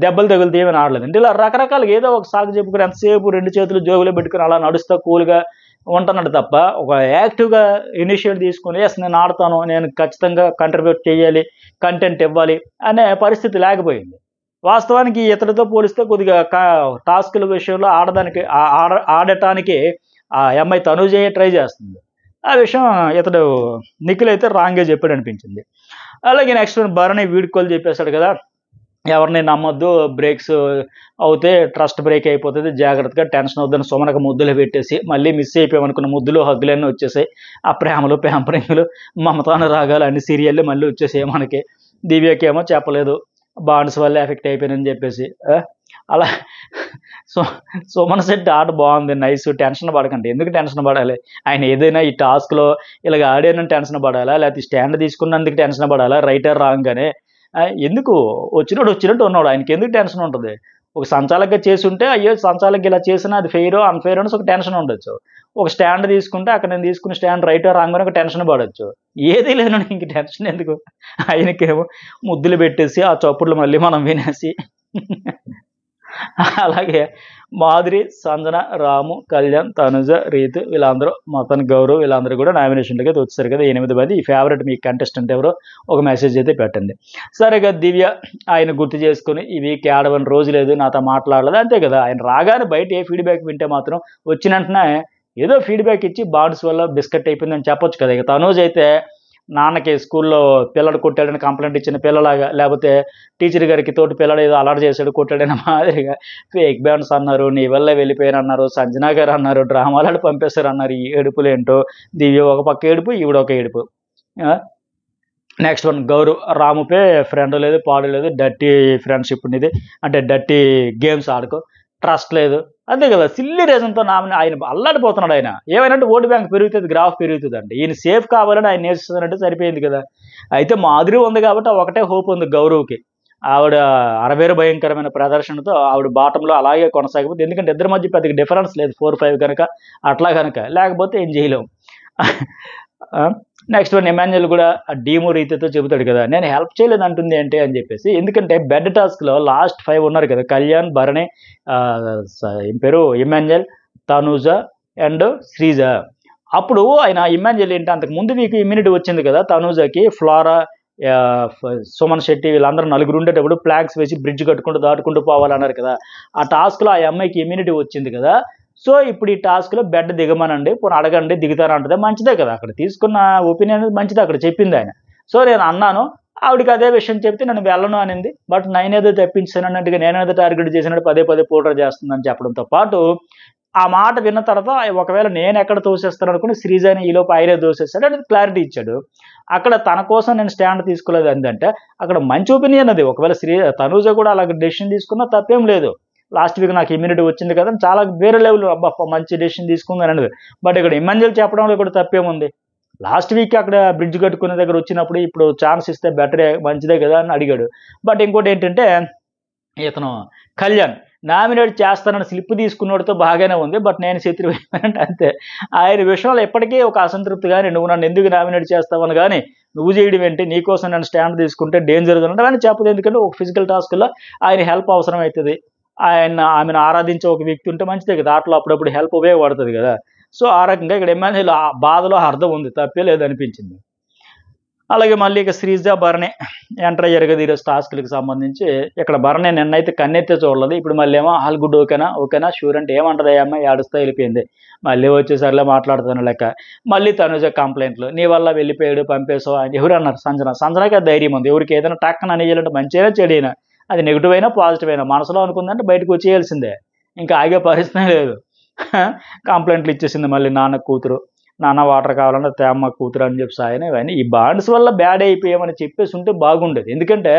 A: దెబ్బలు తగులుతూ ఏమైనా ఆడలేదంటే. ఇలా రకరకాలుగా ఏదో ఒక సాగు చెప్పుకుని ఎంతసేపు 2 చేతులు జోబులో పెట్టుకుని అలా నడుస్తూ కూల్గా ఉంటున్నాడు తప్ప, ఒక యాక్టివ్గా ఇనిషియేటివ్ తీసుకుని ఎస్ నేను ఆడతాను, నేను ఖచ్చితంగా కంట్రిబ్యూట్ చేయాలి, కంటెంట్ ఇవ్వాలి అనే పరిస్థితి లేకపోయింది. వాస్తవానికి ఇతడితో పోలిస్తే కొద్దిగా టాస్కుల విషయంలో ఆడటానికి ఆ అమ్మాయి తనుజే ట్రై చేస్తుంది. ఆ విషయం ఇతడు నిఖిల్ అయితే రాంగే చెప్పాడు అనిపించింది. అలాగే నెక్స్ట్ భరణి వీడ్కోలు చెప్పేశాడు కదా, ఎవరిని నమ్మొద్దు, బ్రేక్స్ అవుతే ట్రస్ట్ బ్రేక్ అయిపోతుంది, జాగ్రత్తగా, టెన్షన్ అవుద్దని సుమనకు ముద్దులు పెట్టేసి మళ్ళీ మిస్ అయిపోయామనుకున్న ముద్దులు హగ్గులన్నీ వచ్చేసాయి. ఆ ప్రేమలు, ప్యాంపరింగ్లు, మమతానురాగాలు అన్ని సీరియళ్ళు మళ్ళీ వచ్చేసాయి మనకి. దివ్యకి ఏమో చెప్పలేదు, బాండ్స్ వల్ల ఎఫెక్ట్ అయిపోయిందని చెప్పేసి. అలా సుమన్ శెట్టి ఆట బాగుంది, నైస్, టెన్షన్ పడకండి. ఎందుకు టెన్షన్ పడాలి? ఆయన ఏదైనా ఈ టాస్క్లో ఇలాగ ఆడేనని టెన్షన్ పడాలా, లేకపోతే స్టాండ్ తీసుకున్నందుకు టెన్షన్ పడాలా, రైటర్ రాగానే ఎందుకు? వచ్చినట్టు ఉన్నాడు, ఆయనకి ఎందుకు టెన్షన్ ఉంటుంది? ఒక సంచాలకుగా చేసి ఉంటే అయ్యో సంచాలకుగా ఇలా చేసినా అది ఫెయిర్ అన్ఫెయిర్ అని ఒక టెన్షన్ ఉండొచ్చు. ఒక స్టాండ్ తీసుకుంటే అక్కడ నేను తీసుకున్న స్టాండ్ రైటర్ రాగానే ఒక టెన్షన్ పడవచ్చు. ఏది లేదని ఇంక టెన్షన్ ఎందుకు? ఆయనకేమో ముద్దులు పెట్టేసి ఆ చప్పుళ్ళు మళ్ళీ మనం వినేసి. అలాగే మాధురి, సంజన, రాము, కళ్యాణ్, తనుజ, రీతు వీళ్ళందరూ, మొత్తానికి గౌరవ్ వీళ్ళందరూ కూడా నామినేషన్లకి అయితే వచ్చారు కదా 8 మంది. ఈ ఫేవరెట్ మీ కంటెస్టెంట్ ఎవరో ఒక మెసేజ్ అయితే పెట్టండి. సరేగా దివ్య ఆయన గుర్తు చేసుకుని ఈ వీక్ ఆడవని రోజు లేదు, నాతో మాట్లాడలేదు అంతే కదా. ఆయన రాగానే బయట ఏ ఫీడ్బ్యాక్ వింటే మాత్రం వచ్చిన వెంటనే ఏదో ఫీడ్బ్యాక్ ఇచ్చి బాండ్స్ వల్ల బిస్కెట్ అయిపోయిందని చెప్పొచ్చు కదా. ఇక తనూజ్ అయితే నాన్నకి స్కూల్లో పిల్లడు కొట్టాడని కంప్లైంట్ ఇచ్చిన పిల్లలాగా, లేకపోతే టీచర్ గారికి తోటి పిల్లడు ఏదో అలర్ట్ చేశాడు కొట్టాడని మాదిరిగా ఫేక్ బ్యాండ్స్ అన్నారు, నీ వల్లే వెళ్ళిపోయానన్నారు, సంజనా గారు అన్నారు, డ్రామాలాడు పంపేశారు అన్నారు. ఈ ఏడుపులేంటో, దివ్య ఒక పక్క ఏడుపు, ఈవిడ ఒక ఏడుపు. నెక్స్ట్ వన్ గౌరవ్, రాముపే ఫ్రెండ్ లేదు, పాడు లేదు, డర్టీ ఫ్రెండ్షిప్ ఇది, అంటే డర్టీ గేమ్స్ ఆడుకో, ట్రస్ట్ లేదు, అంతే కదా. సిల్లీ రీజన్తో ఆయన అల్లాడిపోతున్నాడు. ఆయన ఏమైనా ఓటు బ్యాంక్ పెరుగుతుంది, గ్రాఫ్ పెరుగుతుంది అంటే ఈయన సేఫ్ కావాలని ఆయన నేర్చుకున్నట్టు సరిపోయింది కదా. అయితే మాధురి ఉంది కాబట్టి ఒకటే హోప్ ఉంది గౌరవ్కి. ఆవిడ అరవేరు భయంకరమైన ప్రదర్శనతో ఆవిడ బాటంలో అలాగే కొనసాగిపోతుంది. ఎందుకంటే ఇద్దరి మధ్య పెద్దగా డిఫరెన్స్ లేదు, 4-5 కనుక, అట్లా కనుక, లేకపోతే ఏం చేయలేం. నెక్స్ట్ వన్ ఎమాన్యుల్ కూడా డీమో రీతితో చెబుతాడు కదా, నేను హెల్ప్ చేయలేదు అంటుంది ఏంటి అని చెప్పేసి. ఎందుకంటే బెడ్ టాస్క్లో లాస్ట్ 5 ఉన్నారు కదా, కళ్యాణ్, భరణి, ఏం పేరు, ఎమాన్యుల్, తనూజ అండ్ శ్రీజ. అప్పుడు ఆయన ఇమాన్యుల్ ఏంటి, అంతకు ముందు వీక్ ఇమ్యూనిటీ వచ్చింది కదా తనూజకి, ఫ్లోరా, సుమన్ శెట్టి వీళ్ళందరూ 4 ఉండేటప్పుడు ప్లాగ్స్ వేసి బ్రిడ్జ్ కట్టుకుంటూ దాటుకుంటూ పోవాలన్నారు కదా. ఆ టాస్క్లో ఆ అమ్మాయికి ఇమ్యూనిటీ వచ్చింది కదా. సో ఇప్పుడు ఈ టాస్క్లో బెడ్ దిగమనండి, పోనీ అడగండి, దిగుతారంటే మంచిదే కదా. అక్కడ తీసుకున్న ఒపీనియన్ మంచిదే, అక్కడ చెప్పింది ఆయన. సో నేను అన్నాను, ఆవిడకి అదే విషయం చెప్తే నన్ను వెళ్ళను అనింది. బట్ నేనేదో తెప్పించాను అన్నట్టుగా, నేనేదో టార్గెట్ చేసినట్టు పదే పోటర్ చేస్తుందని చెప్పడంతో పాటు, ఆ మాట విన్న తర్వాత ఒకవేళ నేను ఎక్కడ తోసేస్తాను అనుకుని శ్రీజాని ఈలోపు ఆయనే దోసేస్తాడు అనేది క్లారిటీ ఇచ్చాడు. అక్కడ తన కోసం నేను స్టాండ్ తీసుకోలేదు అందంటే అక్కడ మంచి ఒపీనియన్ అది. ఒకవేళ తనూజ కూడా అలాగే డెసిషన్ తీసుకున్నా తప్పేం లేదు. లాస్ట్ వీక్ నాకు ఇమ్యూనిటీ వచ్చింది కదా, చాలా వేరే లెవెల్ అబ్బా మంచి డెసిషన్ తీసుకుంది అనేది. బట్ ఇక్కడ ఇమాన్యుల్ చెప్పడంలో కూడా తప్పేముంది. లాస్ట్ వీక్ అక్కడ బ్రిడ్జ్ కట్టుకునే దగ్గర వచ్చినప్పుడు ఇప్పుడు ఛాన్స్ ఇస్తే బెటరే, మంచిదే కదా అని అడిగాడు. బట్ ఇంకోటి ఏంటంటే ఇతను కళ్యాణ్ నామినేట్ చేస్తానని స్లిప్ తీసుకున్నోడితో బాగానే ఉంది, బట్ నేను శత్రువు అంటే అంతే. ఆయన విషయంలో ఎప్పటికీ ఒక అసంతృప్తి కానీ, నువ్వు నన్ను ఎందుకు నామినేట్ చేస్తావని కానీ, నువ్వు చేయడం ఏంటి, నీకోసం నేను స్టాండ్ తీసుకుంటే డేంజర్ అంటే అని చెప్పదు. ఎందుకంటే ఒక ఫిజికల్ టాస్క్లో ఆయన హెల్ప్ అవసరం అవుతుంది. ఆమెను ఆరాధించే ఒక వ్యక్తి ఉంటే మంచిదే కదా, ఆటలో అప్పుడప్పుడు హెల్ప్ ఉపయోగపడుతుంది కదా. సో ఆ రకంగా ఇక్కడ ఎమ్మెల్యేలు ఆ బాధలో అర్థం ఉంది, తప్పే లేదనిపించింది. అలాగే మళ్ళీ ఇక శ్రీజ, భరణి ఎంటర్ అయ్యారు కదా ఈరోజు టాస్క్లకు సంబంధించి. ఇక్కడ భరణి నిన్నైతే కన్నెత్తే చూడలేదు, ఇప్పుడు మళ్ళీ ఏమో ఆల్ గుడ్ ఓకేనా షూర్ అంటే ఏమంటది అమ్మ, ఏడుస్తా వెళ్ళిపోయింది. మళ్ళీ వచ్చేసరిలో మాట్లాడుతాను లెక్క. మళ్ళీ తనుజ కంప్లైంట్లు, నీ వల్ల వెళ్ళిపోయాడు, పంపేసావు అని ఎవరు అన్నారు, సంజనకి అది ధైర్యం ఉంది. ఎవరికి ఏదైనా టక్కన అనేయాలంటే మంచిగా చెడైనా, అది నెగిటివ్ అయినా పాజిటివ్ అయినా, మనసులో అనుకుందంటే బయటకు వచ్చేయాల్సిందే, ఇంకా ఆగే పరిస్థితి లేదు. కంప్లైంట్లు ఇచ్చేసింది మళ్ళీ నాన్న కూతురు, నాన్న వాటర్ కావాలన్నా తేమ్మ కూతురు అని చెప్పి ఆయన. ఇవన్నీ ఈ బాండ్స్ వల్ల బ్యాడ్ అయిపోయామని చెప్పేసి ఉంటే బాగుండేది. ఎందుకంటే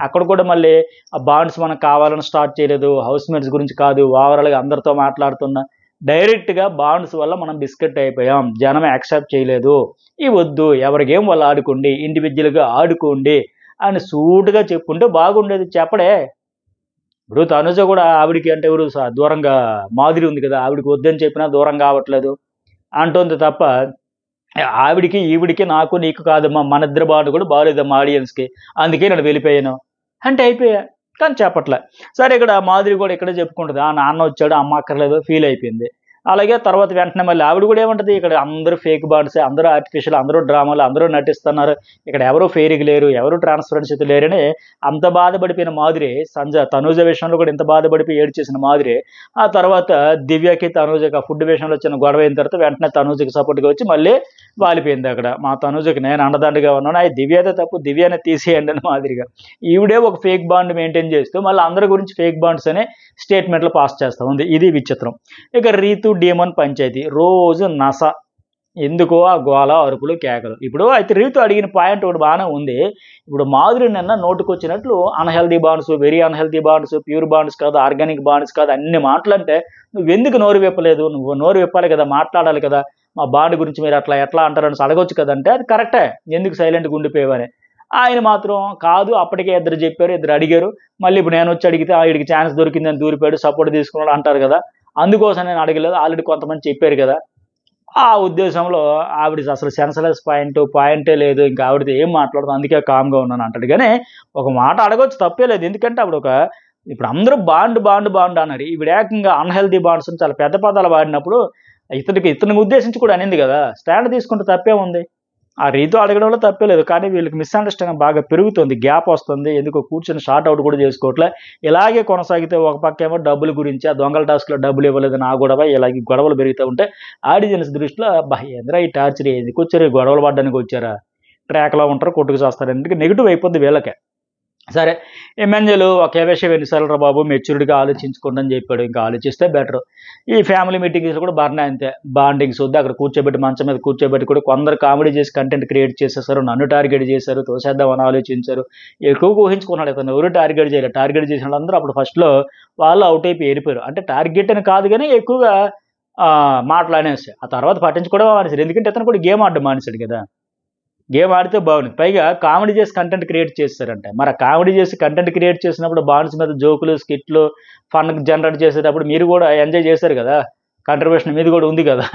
A: అక్కడ కూడా మళ్ళీ ఆ బాండ్స్ మనకు కావాలని స్టార్ట్ చేయలేదు, హౌస్ మేట్స్ గురించి కాదు, ఓవరాల్గా అందరితో మాట్లాడుతున్నా, డైరెక్ట్గా బాండ్స్ వల్ల మనం బిస్కెట్ అయిపోయాం, జనం యాక్సెప్ట్ చేయలేదు, ఇవి వద్దు, ఎవరి గేమ్ వాళ్ళు ఆడుకోండి, ఇండివిజువల్గా ఆడుకోండి అని సూటుగా చెప్పుంటే బాగుండేది. చెప్పడే. ఇప్పుడు తనుజ కూడా ఆవిడికి అంటే ఎవరు దూరంగా మాధురి ఉంది కదా, ఆవిడికి వద్దని చెప్పినా దూరం కావట్లేదు అంటుంది తప్ప, ఆవిడికి ఈవిడికి నాకు నీకు కాదమ్మా, మన ఇద్దరు బాండ్ కూడా బాగాలేదమ్మా ఆడియన్స్కి, అందుకే నేను వెళ్ళిపోయాను అంటే అయిపోయా. కానీ చెప్పట్లే. సరే ఇక్కడ మాధురి కూడా ఇక్కడే చెప్పుకుంటుంది, ఆ నాన్న వచ్చాడు, అమ్మ అక్కర్లేదు, ఫీల్ అయిపోయింది. అలాగే తర్వాత వెంటనే మళ్ళీ ఆవిడ కూడా ఏమంటుంది, ఇక్కడ అందరూ ఫేక్ బాండ్సే, అందరూ ఆర్టిఫిషియల్, అందరూ డ్రామాలు, అందరూ నటిస్తున్నారు, ఇక్కడ ఎవరు ఫెయిర్గా లేరు, ఎవరు ట్రాన్స్పరెన్సీ లేరని అంత బాధపడిపోయిన మాధురి, తనూజ విషయంలో కూడా ఇంత బాధపడిపోయి ఏడ్చేసిన మాధురి, ఆ తర్వాత దివ్యకి తనూజకి ఆ ఫుడ్ విషయంలో వచ్చిన గొడవ అయిన తర్వాత వెంటనే తనూజకి సపోర్ట్గా వచ్చి మళ్ళీ వాలిపోయింది. అక్కడ మా తనూజకి నేను అండదండగా ఉన్నాను, అది దివ్యతే తప్పు, దివ్యనే తీసేయండి అని మాదిరిగా ఈవిడే ఒక ఫేక్ బాండ్ మెయింటైన్ చేస్తూ మళ్ళీ అందరి గురించి ఫేక్ బాండ్స్ అనే స్టేట్మెంట్లు పాస్ చేస్తూ ఉంది. ఇది విచిత్రం. ఇక రీతు డీమన్ పంచాయతీ రోజు నస, ఎందుకో ఆ గోల, అరుపులు, కేకలు. ఇప్పుడు అయితే రీతు అడిగిన పాయింట్ ఒకటి బాగానే ఉంది. ఇప్పుడు మాధురి నిన్న నోటుకొచ్చినట్లు unhealthy bonds, very unhealthy bonds, pure bonds కాదు, ఆర్గానిక్ బాండ్స్ కాదు, అన్ని మాటలంటే నువ్వు ఎందుకు నోరు విప్పలేదు, నువ్వు నోరు విప్పాలి కదా, మాట్లాడాలి కదా, మా బాండ్ గురించి మీరు అట్లా ఎట్లా అంటారని అడగొచ్చు కదంటే అది కరెక్టే, ఎందుకు సైలెంట్గా ఉండిపోయావని. ఆయన మాత్రం కాదు, అప్పటికే ఇద్దరు చెప్పారు, ఇద్దరు అడిగారు, మళ్ళీ ఇప్పుడు నేను వచ్చి అడిగితే వీడికి ఛాన్స్ దొరికిందని దూరిపోయాడు, సపోర్ట్ తీసుకున్నాడు అంటారు కదా, అందుకోసం నేను అడగలేదు, ఆల్రెడీ కొంతమంది చెప్పారు కదా. ఆ ఉద్దేశంలో ఆవిడ అసలు సెన్స్లెస్ పాయింటే లేదు, ఇంకా ఆవిడతో ఏం మాట్లాడదు, అందుకే కామ్గా ఉన్నాను అంటాడు. కానీ ఒక మాట అడగొచ్చు, తప్పే లేదు. ఎందుకంటే ఆవిడ ఇప్పుడు అందరూ బాండ్ అన్నారు, ఈవిడ ఏకంగా అన్హెల్దీ బాండ్స్ చాలా పెద్ద పదాలు వాడినప్పుడు ఇతనికి ఉద్దేశించి కూడా అనింది కదా, స్టాండ్ తీసుకుంటే తప్పే ఉంది. ఆ రీతో అడగడంలో తప్పే లేదు. కానీ వీళ్ళకి మిస్అండర్స్టాండింగ్ బాగా పెరుగుతుంది, గ్యాప్ వస్తుంది, ఎందుకో కూర్చొని షార్ట్ అవుట్ కూడా చేసుకోవట్లే. ఇలాగే కొనసాగితే ఒక పక్క ఏమో డబ్బుల గురించి, ఆ దొంగల టాస్క్లో డబ్బులు ఇవ్వలేదు నా గొడవ, ఇలాగే గొడవలు పెరుగుతూ ఉంటే ఆడియన్స్ దృష్టిలో ఏంద్రా ఈ టార్చర్, ఎందుకు వచ్చారు, గొడవలు పడడానికి వచ్చారా, ట్రాక్లో ఉంటారు, కొట్టుకు చేస్తారు. ఎందుకంటే నెగిటివ్ అయిపోద్ది వీళ్ళకే. సరే, ఎమ్మెన్యేలు ఒకే విషయం ఎన్నిసార్లు బాబు మెచ్యూరిటీగా ఆలోచించుకోండి అని చెప్పాడు. ఇంకా ఆలోచిస్తే బెటర్. ఈ ఫ్యామిలీ మీటింగ్స్ కూడా బాగానే అంతే, బాండింగ్స్ వద్దు, అక్కడ కూర్చోబెట్టి మంచం మీద కూర్చోబెట్టి కూడా కొందరు కామెడీ చేసి కంటెంట్ క్రియేట్ చేసేసారు, నన్ను టార్గెట్ చేశారు, తోసేద్దామని ఆలోచించారు. ఎక్కువగా ఊహించుకున్నాడు ఇతను, ఎవరు టార్గెట్ చేయలేదు. టార్గెట్ చేసిన వాళ్ళందరూ అప్పుడు ఫస్ట్లో వాళ్ళు అవుట్ అయిపోయి వెళ్ళిపోయారు. అంటే టార్గెట్ అని కాదు కానీ ఎక్కువగా మాట్లాడేసి ఆ తర్వాత పట్టించుకోవడం మానేశారు. ఎందుకంటే ఇతను కూడా గేమ్ ఆడడం మానేశాడు కదా. గేమ్ ఆడితే బాగుంది, పైగా కామెడీ చేసి కంటెంట్ క్రియేట్ చేస్తారంటే. మరి ఆ కామెడీ చేసి కంటెంట్ క్రియేట్ చేసినప్పుడు బాండ్స్ మీద జోకులు, స్కిట్లు, ఫన్ జనరేట్ చేసేటప్పుడు మీరు కూడా ఎంజాయ్ చేశారు కదా, కంట్రిబ్యూషన్ మీది కూడా ఉంది కదా.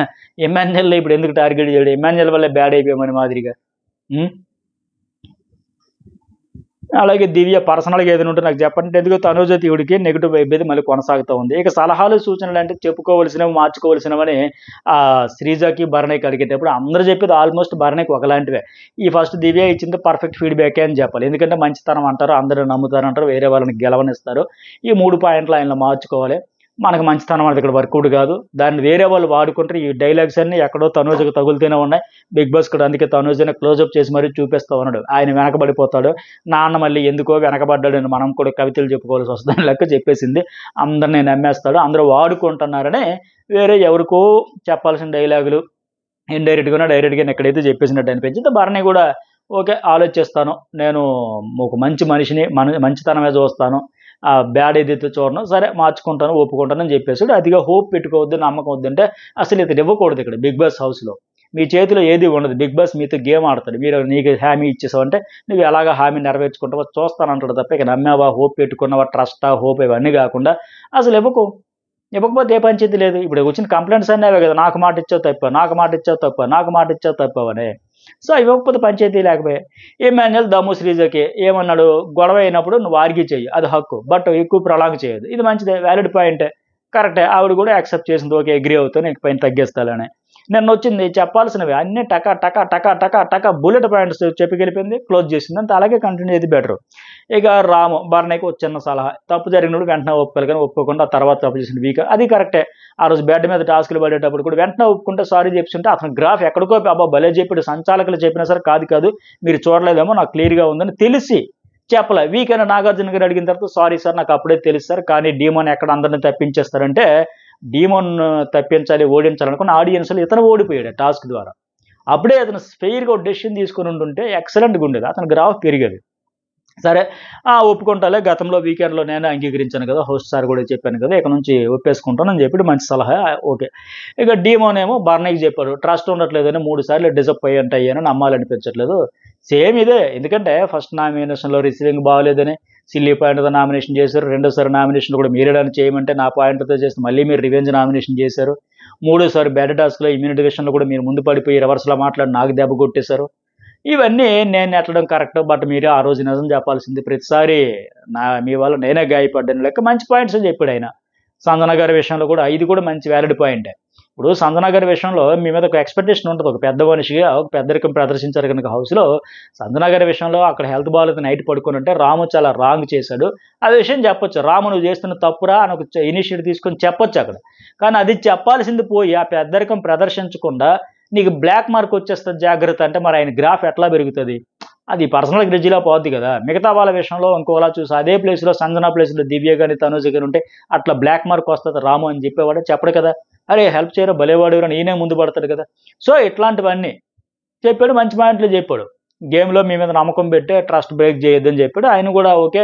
A: ఎమ్మెన్యేల్లో ఇప్పుడు ఎందుకు టార్గెట్ చేయడం? ఎమ్మెన్యేల వల్లే బ్యాడ్ అయిపోయామని మాదిరిగా. అలాగే దివ్య పర్సనల్గా ఏదైనా ఉంటే నాకు చెప్పండి. ఎందుకు తనుజ తీవుడికి నెగిటివ్ అయిపోయింది, మళ్ళీ కొనసాగుతూ ఉంది. ఇక సలహాలు సూచనలు అంటే చెప్పుకోవలసినవి మార్చుకోవలసినవని శ్రీజకి భరణికి అడిగేటప్పుడు అందరూ చెప్పేది ఆల్మోస్ట్ భరణికి ఒకలాంటివే. ఈ ఫస్ట్ దివ్య ఇచ్చింది పర్ఫెక్ట్ ఫీడ్బ్యాకే అని చెప్పాలి. ఎందుకంటే మంచితనం అంటారు, అందరూ నమ్ముతారంటారు, వేరే వాళ్ళని గెలవనిస్తారు. ఈ 3 పాయింట్లు ఆయనలో మార్చుకోవాలి. మనకు మంచితనం అనేది ఇక్కడ వర్కౌట్ కాదు, దాన్ని వేరే వాళ్ళు వాడుకుంటారు. ఈ డైలాగ్స్ అన్ని ఎక్కడో తనుజకు తగులుతూనే ఉన్నాయి. బిగ్ బాస్ కూడా అందుకే తనుజని క్లోజప్ చేసి మరీ చూపిస్తూ ఉన్నాడు. ఆయన వెనకబడిపోతాడు, నాన్న మళ్ళీ ఎందుకో వెనకబడ్డాడని మనం కూడా కవితలు చెప్పుకోవాల్సి వస్తుందని లెక్క చెప్పేసింది. అందరినీ నమ్మేస్తాడు, అందరూ వాడుకుంటున్నారని వేరే ఎవరికో చెప్పాల్సిన డైలాగులు ఇండైరెక్ట్గానో డైరెక్ట్గా ఎక్కడైతే చెప్పేసినట్టు అనిపించింది. భరణి కూడా ఓకే ఆలోచిస్తాను, నేను ఒక మంచి మనిషిని మంచితనమే చూస్తాను, బ్యాడ్ ఏదైతే చూడను, సరే మార్చుకుంటాను, ఒప్పుకుంటాను అని చెప్పేసాడు. అదిగా హోప్ పెట్టుకోవద్దు, నమ్మకం వద్దంటే అసలు ఇతను ఇవ్వకూడదు. ఇక్కడ బిగ్ బాస్ హౌస్లో మీ చేతిలో ఏది ఉండదు. బిగ్ బాస్ మీతో గేమ్ ఆడతాడు. మీరు నీకు హామీ ఇచ్చేసావు అంటే నువ్వు ఎలాగా హామీ నెరవేర్చుకుంటావో చూస్తానంటాడు తప్ప ఇక నమ్మావా, హోప్ పెట్టుకున్నావా, ట్రస్టా, హోప్ ఇవన్నీ కాకుండా అసలు ఇవ్వకపోతే ఏ పంచాయతీ లేదు. ఇప్పుడు వచ్చిన కంప్లైంట్స్ అన్నీ అవే కదా, నాకు మాట ఇచ్చావు తప్ప, నాకు మాట ఇచ్చావు తప్ప, నాకు మాట ఇచ్చావు తప్పవనే. సో ఇవ్వకపోతే పంచాయతీ లేకపోయా. ఎమ్మెన్యేల్ దమ్ము శ్రీజకి ఏమన్నాడు, గొడవ అయినప్పుడు నువ్వు ఆర్గ్యూ చెయ్యి, అది హక్కు, బట్ ఎక్కువ ప్రొలాంగ్ చేయదు. ఇది మంచిదే, వ్యాలిడ్ పాయింటే, కరెక్టే. ఆవిడ కూడా యాక్సెప్ట్ చేసింది, ఓకే అగ్రీ అవుతాను, ఇంక పైన తగ్గిస్తాలని. నిన్న వచ్చింది చెప్పాల్సినవి అన్నీ టకా టకా టకా టకా టకా బుల్లెట్ పాయింట్స్ చెప్పి గెలిపింది, క్లోజ్ చేసింది, అంత అలాగే కంటిన్యూ అయితే బెటర్. ఇక రాము భరణికి ఒక చిన్న సలహా, తప్పు జరిగినప్పుడు వెంటనే ఒప్పుకోవాలి, కానీ ఒప్పుకోకుండా ఆ తర్వాత తప్పు చేసిన వీక్ అది కరెక్టే. ఆ రోజు బెడ్ మీద టాస్క్లు పడేటప్పుడు కూడా వెంటనే ఒప్పుకుంటే సారీ చెప్తుంటే అతను గ్రాఫ్ ఎక్కడికో అబ్బా భలే చెప్పాడు, సంచాలకులు చెప్పినా సరే కాదు మీరు చూడలేదేమో, నాకు క్లియర్గా ఉందని తెలిసి చెప్పలే. వీక్ అయినా నాగార్జున గారు అడిగిన తర్వాత సారీ సార్ నాకు అప్పుడే తెలుసు సార్, కానీ డీమోన్ ఎక్కడ అందరినీ తప్పించేస్తారంటే డీమోన్ తప్పించాలి, ఓడించాలనుకున్న ఆడియన్స్లో ఇతను ఓడిపోయాడు టాస్క్ ద్వారా. అప్పుడే అతను ఫెయిర్గా ఒక డెసిషన్ తీసుకుని ఉంటుంటే ఎక్సలెంట్గా ఉండేది, అతను గ్రాఫ్ పెరిగేది. సరే ఒప్పుకుంటాలే, గతంలో వీకెండ్లో నేను అంగీకరించాను కదా, హోస్ట్ సార్ కూడా చెప్పాను కదా, ఇక నుంచి ఒప్పేసుకుంటానని చెప్పి మంచి సలహా, ఓకే. ఇక డీమోనేమో భరణికి చెప్పాడు, ట్రస్ట్ ఉండట్లేదని 3 సార్లు డిసప్పాయింట్ అయ్యాను, నమ్మాలనిపించట్లేదు. సేమ్ ఇదే, ఎందుకంటే ఫస్ట్ నామినేషన్లో రిసీవింగ్ బాగోలేదని సిల్లీ పాయింట్తో నామినేషన్ చేశారు, రెండోసారి నామినేషన్ కూడా మీరేడాన్ని చేయమంటే నా పాయింట్తో చేస్తే మళ్ళీ మీరు రివెంజ్ నామినేషన్ చేశారు, మూడోసారి బ్యాడ్ టాస్క్లో ఇమ్యూనిటీ విషయంలో కూడా మీరు ముందు పడిపోయి రివర్స్లో మాట్లాడి నాకు దెబ్బ కొట్టేశారు. ఇవన్నీ నేను నెట్టడం కరెక్ట్, బట్ మీరు ఆ రోజు నిజం చెప్పాల్సింది, ప్రతిసారి మీ వల్ల నేనే గాయపడ్డాను లెక్క మంచి పాయింట్స్ అని చెప్పాడు ఆయన. సంజన గారి విషయంలో కూడా ఇది కూడా మంచి వ్యాలిడ్ పాయింటే. ఇప్పుడు సంజన గారి విషయంలో మీ మీద ఒక ఎక్స్పెక్టేషన్ ఉంటుంది, ఒక పెద్ద మనిషిగా ఒక పెద్దరికం ప్రదర్శించారు కనుక హౌస్లో. సంజన గారి విషయంలో అక్కడ హెల్త్ బాగాలేదు, నైట్ పడుకొని ఉంటే రాము చాలా రాంగ్ చేశాడు, ఆ విషయం చెప్పొచ్చు. రాము నువ్వు చేస్తున్న తప్పురా అని ఒక ఇనిషియేటివ్ తీసుకొని చెప్పొచ్చు అక్కడ. కానీ అది చెప్పాల్సింది పోయి ఆ పెద్దరికం ప్రదర్శించకుండా నీకు బ్లాక్ మార్క్ వచ్చేస్తుంది జాగ్రత్త అంటే మరి ఆయన గ్రాఫ్ ఎట్లా పెరుగుతుంది? అది పర్సనల్ గ్రిడ్జిలా పోద్ది కదా. మిగతా వాళ్ళ విషయంలో ఇంకోలా చూసి అదే ప్లేస్లో సంజన ప్లేస్లో దివ్య కానీ తనుజ కానీ ఉంటే అట్లా బ్లాక్ మార్క్ వస్తుంది రాము అని చెప్పేవాడు చెప్పడు కదా. అరే హెల్ప్ చేయరా భలేవాడు అని ఈయనే ముందు పడతాడు కదా. సో ఇట్లాంటివన్నీ చెప్పాడు, మంచి పాయింట్లు చెప్పాడు. గేమ్లో మీ మీద నమ్మకం పెట్టి ట్రస్ట్ బ్రేక్ చేయొద్దని చెప్పాడు. ఆయన కూడా ఓకే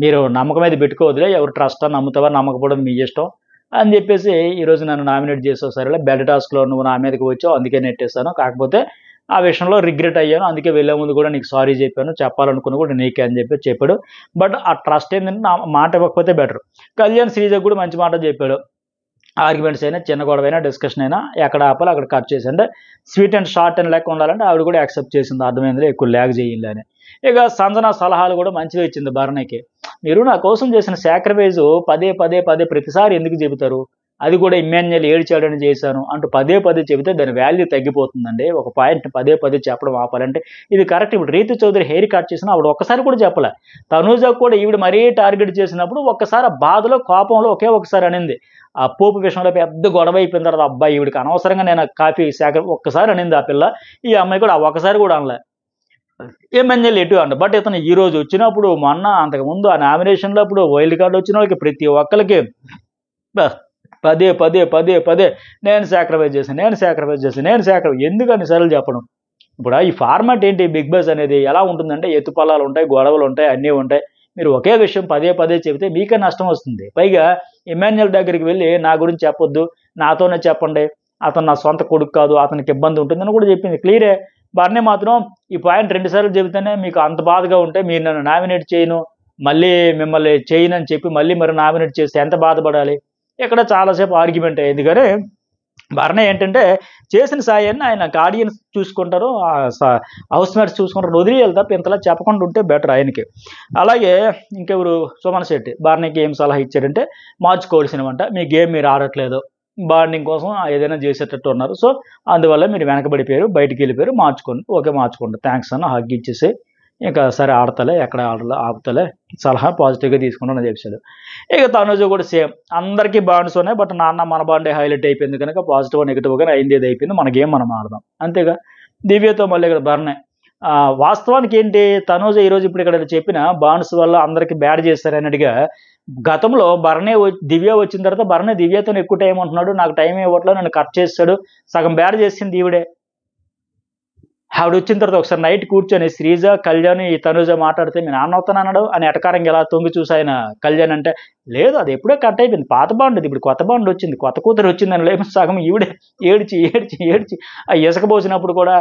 A: మీరు నమ్మకం అయితే పెట్టుకోవద్దులే, ఎవరు ట్రస్ట్ అని నమ్ముతావా నమ్మకపోవడం మీ ఇష్టం అని చెప్పేసి ఈరోజు నన్ను నామినేట్ చేసావు సరేలే, బెడ్ టాస్క్లో నువ్వు నా మీదకి వచ్చావు అందుకే నెట్టేశాను, కాకపోతే ఆ విషయంలో రిగ్రెట్ అయ్యాను, అందుకే వెళ్ళే ముందు కూడా నీకు సారీ చెప్పాను, చెప్పాలనుకున్న కూడా నీకే అని చెప్పాడు. బట్ ఆ ట్రస్ట్ ఏంటంటే నా మాట ఇవ్వకపోతే బెటర్. కళ్యాణ్ శ్రీజకు కూడా మంచి మాట చెప్పాడు. ఆర్గ్యుమెంట్స్ అయినా చిన్న గొడవ అయినా డిస్కషన్ అయినా ఎక్కడ ఆపాలి అక్కడ కట్ చేసి, అంటే స్వీట్ అండ్ షార్ట్ అండ్ లెక్క ఉండాలంటే ఆవిడ కూడా యాక్సెప్ట్ చేసింది, అర్థమైందిలే ఎక్కువ ల్యాగ్ చేయాలి అని. ఇక సంజన సలహాలు కూడా మంచిగా ఇచ్చింది భరణికి. మీరు నా కోసం చేసిన సాక్రిఫైజ్ పదే ప్రతిసారి ఎందుకు చెబుతారు? అది కూడా ఇమ్మాన్యుయల్ ఏడ్చాడని చేశాను అంటూ పదే పదే చెబితే దాని వాల్యూ తగ్గిపోతుందండి. ఒక పాయింట్ని పదే పదే చెప్పడం ఆపాలంటే ఇది కరెక్ట్. ఇప్పుడు రీతు చౌదరి హెయిర్ కట్ చేసినా ఆవిడ ఒక్కసారి కూడా చెప్పలే. తనూజ కూడా ఈవిడ మరీ టార్గెట్ చేసినప్పుడు ఒక్కసారి ఆ బాధలో కోపంలో ఒకే ఒకసారి అనింది. ఆ పోపు విషయంలో పెద్ద గొడవ అయిపోయిన తర్వాత అబ్బాయి ఈవిడికి అనవసరంగా నేను కాఫీ ఒక్కసారి అనింది ఆ పిల్ల. ఈ అమ్మాయి కూడా ఆ ఒక్కసారి కూడా అనలే. ఇమ్మాన్యుయల్ ఎటు అంట. బట్ ఇతను ఈ రోజు వచ్చినప్పుడు మొన్న అంతకుముందు ఆ నామినేషన్లో అప్పుడు వైల్డ్ కార్డు వచ్చిన వాళ్ళకి ప్రతి ఒక్కరికి పదే పదే పదే పదే నేను సాక్రిఫైస్ చేశాను, నేను సాక్రిఫైస్ చేశాను, నేను సాక్రిఫైస్ ఎందుకు అన్నిసార్లు చెప్పడం. ఇప్పుడు ఈ ఫార్మాట్ ఏంటి బిగ్ బాస్ అనేది ఎలా ఉంటుందంటే ఎత్తుపల్లాలు ఉంటాయి, గొడవలు ఉంటాయి, అన్నీ ఉంటాయి. మీరు ఒకే విషయం పదే పదే చెబితే మీకే నష్టం వస్తుంది. పైగా ఇమ్మాన్యుయల్ దగ్గరికి వెళ్ళి నా గురించి చెప్పొద్దు, నాతోనే చెప్పండి, అతను నా సొంత కొడుకు కాదు, అతనికి ఇబ్బంది ఉంటుందని కూడా చెప్పింది క్లియరే. బర్నీ మాత్రం ఈ పాయింట్ 2 సార్లు చెబితేనే మీకు అంత బాధగా ఉంటే మీరు నన్ను నామినేట్ చేయను, మళ్ళీ మిమ్మల్ని చేయనని చెప్పి మళ్ళీ మరి నామినేట్ చేస్తే ఎంత బాధపడాలి. ఇక్కడ చాలాసేపు ఆర్గ్యుమెంట్ అయ్యింది. కానీ బర్నీ ఏంటంటే చేసిన సాయాన్ని ఆయన ఆడియన్స్ చూసుకుంటారు, హౌస్ మేట్స్ చూసుకుంటారు, వదిలేయాలి తప్ప ఇంతలా చెప్పకుండా ఉంటే బెటర్ ఆయనకి. అలాగే ఇంకెవరు సుమన్ శెట్టి బర్నీకి ఏం సలహా ఇచ్చారంటే మార్చుకోవాల్సినవంట, మీ గేమ్ మీరు ఆడట్లేదు, బాండింగ్ కోసం ఏదైనా చేసేటట్టు ఉన్నారు, సో అందువల్ల మీరు వెనకబడిపోయారు, బయటికి వెళ్ళిపోయారు, మార్చుకోండి, ఓకే మార్చుకోండి, థ్యాంక్స్ అన్న హగ్ ఇచ్చేసి ఇంకా సరే ఆడతలే, ఎక్కడ ఆడలే ఆపుతలే, సలహా పాజిటివ్గా తీసుకుంటాను అని చెప్పాడు. ఇక తనుజ కూడా సేమ్, అందరికీ బాండ్స్ ఉన్నాయి, బట్ నాన్న మన బాండే హైలైట్ అయిపోయింది కనుక పాజిటివ్ నెగిటివ్గా అయింది ఏది అయిపోయింది, మన గేమ్ మనం ఆడదాం అంతేగా. దివ్యతో మళ్ళీ ఇక్కడ బర్నే వాస్తవానికి ఏంటి, తనుజ ఈరోజు ఇప్పుడు ఇక్కడ చెప్పిన బాండ్స్ వల్ల అందరికీ బ్యాడ్ చేస్తారన్నట్టుగా గతంలో బర్నే దివ్య వచ్చిన తర్వాత బర్నే దివ్యతో ఎక్కువ టైం ఉంటున్నాడు, నాకు టైం ఇవ్వట్లేదు, నన్ను కట్ చేస్తాడు, సగం బ్యాడ్ చేసింది ఈవిడే. ఆవిడ వచ్చిన తర్వాత ఒకసారి నైట్ కూర్చొని శ్రీజ కళ్యాణ్ ఈ తనుజ మాట్లాడితే మీ నాన్న అవుతానన్నాడు అని ఎటకారంగా ఎలా తొంగి చూసి ఆయన కళ్యాణ్ అంటే లేదు అది ఎప్పుడో కట్ అయిపోయింది, పాత బాండ్ ఇప్పుడు కొత్త బాండ్ వచ్చింది, కొత్త కూతురు వచ్చిందని లేకపోతే సగం ఈవిడే ఏడ్చి ఏడ్చి ఏడ్చి ఆ ఇసుక పోసినప్పుడు కూడా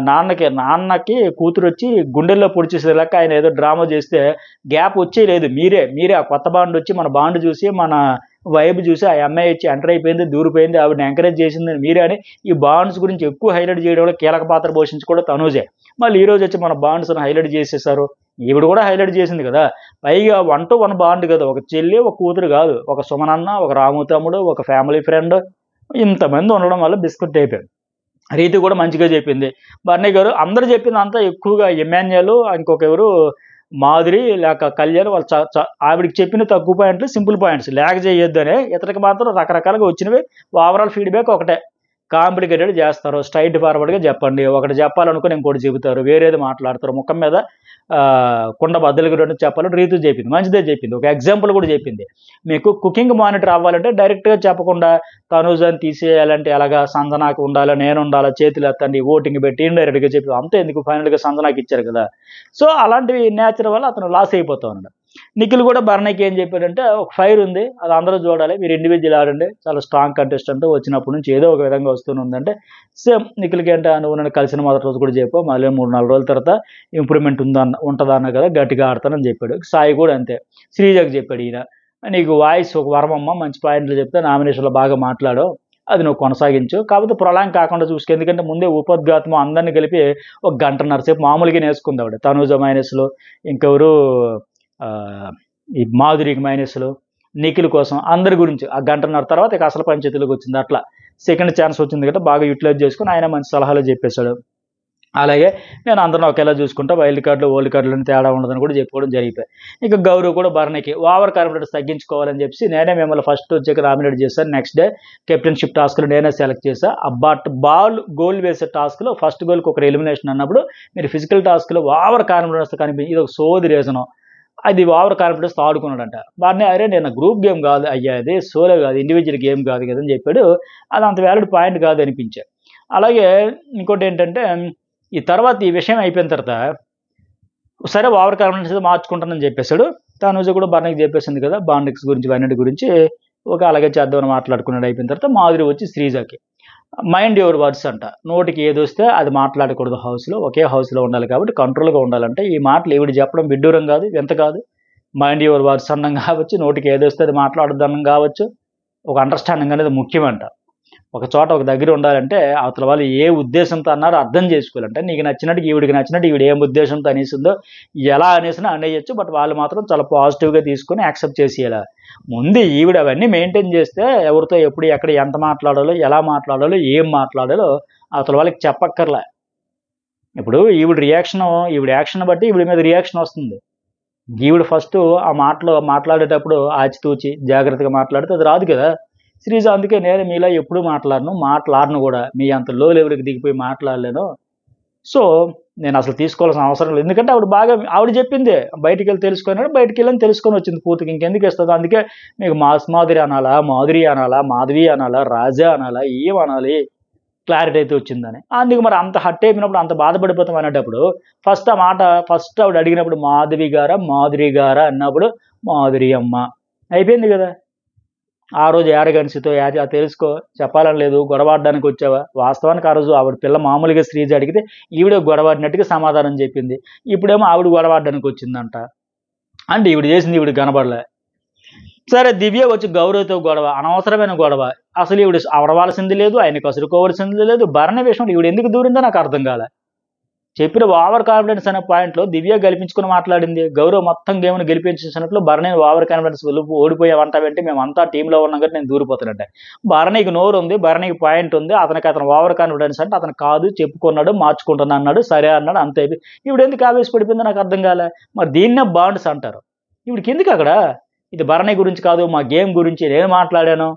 A: నాన్నకి కూతురు వచ్చి గుండెల్లో పొడిచేసే లెక్క ఆయన ఏదో డ్రామా చేస్తే గ్యాప్ వచ్చే లేదు, మీరే ఆ కొత్త బాండ్ వచ్చి మన బాండ్ చూసి మన వైబ్ చూసి ఆ అమ్మాయి వచ్చి ఎంటర్ అయిపోయింది, దూరిపోయింది, ఆవిడని ఎంకరేజ్ చేసిందని మీరే అని ఈ బాండ్స్ గురించి ఎక్కువ హైలైట్ చేయడంలో కీలక పాత్ర పోషించుకోవడం తనుజే. మళ్ళీ ఈ రోజు వచ్చి మన బాండ్స్ని హైలైట్ చేసేసారు, ఈవిడ కూడా హైలైట్ చేసింది కదా. పైగా 1 to 1 బాండ్ కదా, ఒక చెల్లి ఒక కూతురు కాదు, ఒక సుమనన్న, ఒక రాము తమ్ముడు, ఒక ఫ్యామిలీ ఫ్రెండ్, ఇంతమంది ఉండడం వల్ల బిస్కెట్ అయిపోయాడు. రీతి కూడా మంచిగా చెప్పింది. బర్నీ గారు అందరూ చెప్పింది అంతా ఎక్కువగా ఇమ్మాన్యుయల్, ఇంకొక ఎవరు మాధురి లేక కళ్యాణ్ వాళ్ళు ఆవిడికి చెప్పిన తక్కువ పాయింట్లు సింపుల్ పాయింట్స్ లేక చేయొద్దనే, ఇతనికి మాత్రం రకరకాలుగా వచ్చినవి. ఓవరాల్ ఫీడ్బ్యాక్ ఒకటే, కాంప్లికేటెడ్ చేస్తారు, స్ట్రైట్ ఫార్వర్డ్గా చెప్పండి, ఒకటి చెప్పాలనుకుని ఇంకోటి చెబుతారు, వేరేది మాట్లాడతారు, ముఖం మీద కుండ బద్దలుగా రెండు చెప్పాలని రీతు చెప్పింది, మంచిదే చెప్పింది. ఒక ఎగ్జాంపుల్ కూడా చెప్పింది, మీకు కుకింగ్ మానిటర్ అవ్వాలంటే డైరెక్ట్గా చెప్పకుండా తనుజాని తీసేయాలంటే ఎలాగా, సంజనాకు ఉండాలా, నేను ఉండాలా, చేతులు ఎత్తండి, ఓటింగ్ పెట్టి ఇండైరెక్ట్గా చెప్పి అంతే ఎందుకు ఫైనల్గా సంజనాకి ఇచ్చారు కదా. సో అలాంటివి నేచర్ వల్ల అతను లాస్ అయిపోతూ ఉన్నాడు. నిఖిల్ కూడా బర్నీకి ఏం చెప్పాడంటే ఒక ఫైర్ ఉంది, అది అందరూ చూడాలి, మీరు ఇండివిజువల్ ఆడండి, చాలా స్ట్రాంగ్ కంటెస్టెంట్ వచ్చినప్పటి నుంచి ఏదో ఒక విధంగా వస్తూనే ఉందంటే సేమ్ నిఖిల్కి అంటే నువ్వు నన్ను కలిసిన మొదటి రోజు కూడా చెప్పు, మళ్ళీ 3-4 రోజుల తర్వాత ఇంప్రూవ్మెంట్ ఉంటుందా అన్న కదా, గట్టిగా ఆడతానని చెప్పాడు. సాయి కూడా అంతే, శ్రీజకి చెప్పాడు ఈయన, నీకు వాయిస్ ఒక వరమమ్మ, మంచి పాయింట్లు చెప్తే నామినేషన్లో బాగా మాట్లాడు, అది నువ్వు కొనసాగించు, కాకపోతే ప్రొలాంగ్ కాకుండా చూసుకో, ఎందుకంటే ముందే ఉపోద్ఘాతం అందరినీ కలిపి 1 గంటన్నర సేపు మామూలుగా నేర్చుకుంది ఆవిడ. తనుజ మైనస్లో, ఇంకెవరు ఈ మాధురికి మైనస్లో, నిఖిల్ కోసం అందరి గురించి ఆ 1 గంటన్నర తర్వాత ఇక అసలు పంచాయతీలోకి వచ్చింది. అట్లా సెకండ్ ఛాన్స్ వచ్చింది కదా, బాగా యూటిలైజ్ చేసుకుని ఆయన మంచి సలహాలు చెప్పేశాడు. అలాగే నేను అందరిని ఒకేలా చూసుకుంటా, వైల్డ్ కార్డులు ఓల్డ్ కార్డులను తేడా ఉండదని కూడా చెప్పుకోవడం జరిగిపోయి. ఇక గౌరవ్ కూడా బర్నీకి ఓవర్ కాన్ఫిడెన్స్ తగ్గించుకోవాలని చెప్పి నేనే మిమ్మల్ని ఫస్ట్ వచ్చాక నామినేట్ చేశాను, నెక్స్ట్ డే కెప్టెన్షిప్ టాస్క్లు నేనే సెలెక్ట్ చేశా, బట్ గోల్ వేసే టాస్క్లో ఫస్ట్ గోల్కి ఒకరు ఎలిమినేషన్ అన్నప్పుడు మీరు ఫిజికల్ టాస్క్లో ఓవర్ కాన్ఫిడెన్స్ కనిపించి ఇది ఒక సోది రీజను, అది ఓవర్ కాన్ఫిడెన్స్తో ఆడుకున్నాడంట. వాడిని అరే నేను గ్రూప్ గేమ్ కాదు అయ్యా, అదే సోలో కాదు, ఇండివిజువల్ గేమ్ కాదు కదా అని చెప్పాడు. అది అంత వ్యాలిడ్ పాయింట్ కాదు అనిపించాడు. అలాగే ఇంకోటి ఏంటంటే ఈ తర్వాత ఈ విషయం అయిపోయిన తర్వాత సరే ఓవర్ కాన్ఫిడెన్స్ మార్చుకుంటానని చెప్పేశాడు. తనుజ కూడా బర్నీకి చెప్పేసింది కదా బాండిక్స్ గురించి అన్నిటి గురించి, ఒక అలాగే చేద్దామని మాట్లాడుకున్నాడు. అయిపోయిన తర్వాత మాధురి వచ్చి శ్రీజకి మైండ్ యువర్ వర్డ్స్ అంట, నోటికి ఏది వస్తే అది మాట్లాడకూడదు, హౌస్లో ఒకే హౌస్లో ఉండాలి కాబట్టి కంట్రోల్గా ఉండాలంటే ఈ మాటలు ఈవిడ చెప్పడం విడ్డూరం కాదు, ఎంత కాదు, మైండ్ యువర్ వర్డ్స్ అన్నం కావచ్చు, నోటికి ఏది వస్తే అది మాట్లాడద్దు అన్నం కావచ్చు, ఒక అండర్స్టాండింగ్ అనేది ముఖ్యమంట. ఒక చోట ఒక దగ్గర ఉండాలంటే అవతల వాళ్ళు ఏ ఉద్దేశంతో అన్నారో అర్థం చేసుకోవాలంటే నీకు నచ్చినట్టు ఈవిడికి నచ్చినట్టు ఈవిడ ఏం ఉద్దేశంతో అనేసిందో ఎలా అనేసినా అనేయచ్చు. బట్ వాళ్ళు మాత్రం చాలా పాజిటివ్గా తీసుకొని యాక్సెప్ట్ చేసేయాలి. ముందు ఈవిడ అవన్నీ మెయింటైన్ చేస్తే ఎవరితో ఎప్పుడు ఎక్కడ ఎంత మాట్లాడాలో ఎలా మాట్లాడాలో ఏం మాట్లాడాలో అవతల వాళ్ళకి చెప్పక్కర్లే. ఇప్పుడు ఈవిడ యాక్షన్ బట్టి ఈవిడ మీద రియాక్షన్ వస్తుంది. ఈవిడ ఫస్ట్ ఆ మాట్లాడేటప్పుడు ఆచితూచి జాగ్రత్తగా మాట్లాడితే అది రాదు కదా. శ్రీజ అందుకే నేను మీలా ఎప్పుడు మాట్లాడను కూడా, మీ అంత లో లెవెల్కి దిగిపోయి మాట్లాడలేను. సో నేను అసలు తీసుకోవాల్సిన అవసరం లేదు. ఎందుకంటే ఆవిడ చెప్పిందే బయటికి వెళ్ళి తెలుసుకొని వచ్చింది పూర్తిగా. ఇంకెందుకు ఇస్తుంది? అందుకే మీకు మాధురి అనాలా, మాధవి అనాలా, రాజా అనాలా, ఏం అనాలి క్లారిటీ అయితే వచ్చిందని. అందుకు మరి అంత హట్ అయిపోయినప్పుడు, అంత బాధపడిపోతాం అనేటప్పుడు ఫస్ట్ ఆవిడ అడిగినప్పుడు మాధురి గారా అన్నప్పుడు మాధురి అమ్మ అయిపోయింది కదా. ఆ రోజు యారగన్సితో తెలుసుకో చెప్పాలని లేదు, గొడవాడడానికి వచ్చావా? వాస్తవానికి ఆ రోజు ఆవిడ పిల్ల మామూలుగా శ్రీజ అడిగితే ఈవిడ గొడవాడినట్టుగా సమాధానం చెప్పింది. ఇప్పుడేమో ఆవిడ గొడవాడడానికి వచ్చిందంట. అంటే ఈవిడ చేసింది ఈవిడ కనబడలే. సరే దివ్య వచ్చి గౌరవతో గొడవ, అనవసరమైన గొడవ. అసలు ఈవిడ అవడవలసింది లేదు, ఆయన కసురుకోవాల్సింది లేదు. భరణి విషయంలో ఈవిడ ఎందుకు దూరిందో నాకు అర్థం కాలే. చెప్పిన ఓవర్ కాన్ఫిడెన్స్ అనే పాయింట్లో దివ్య గెలిపించుకుని మాట్లాడింది. గౌరవ్ మొత్తం గేమ్ను గెలిపించినట్లు భరణి ఓవర్ కాన్ఫిడెన్స్ ఓడిపోయావంటావంటే మేమంతా టీంలో ఉన్నాం కాబట్టి నేను దూరిపోతానంటే, భరణికి నోరు ఉంది, భరణికి పాయింట్ ఉంది, అతను ఓవర్ కాన్ఫిడెన్స్ అంటే అతను కాదు చెప్పుకున్నాడు, మార్చుకుంటున్నా అన్నాడు, సరే అన్నాడు, అంతే. ఈవిడ ఎందుకు ఆవేశపడిపోయిందో నాకు అర్థం కాలే. మరి దీన్నే బాండ్స్ అంటారు. ఈవిడికి ఎందుకు అక్కడ? ఇది భరణి గురించి కాదు, మా గేమ్ గురించి నేను మాట్లాడాను.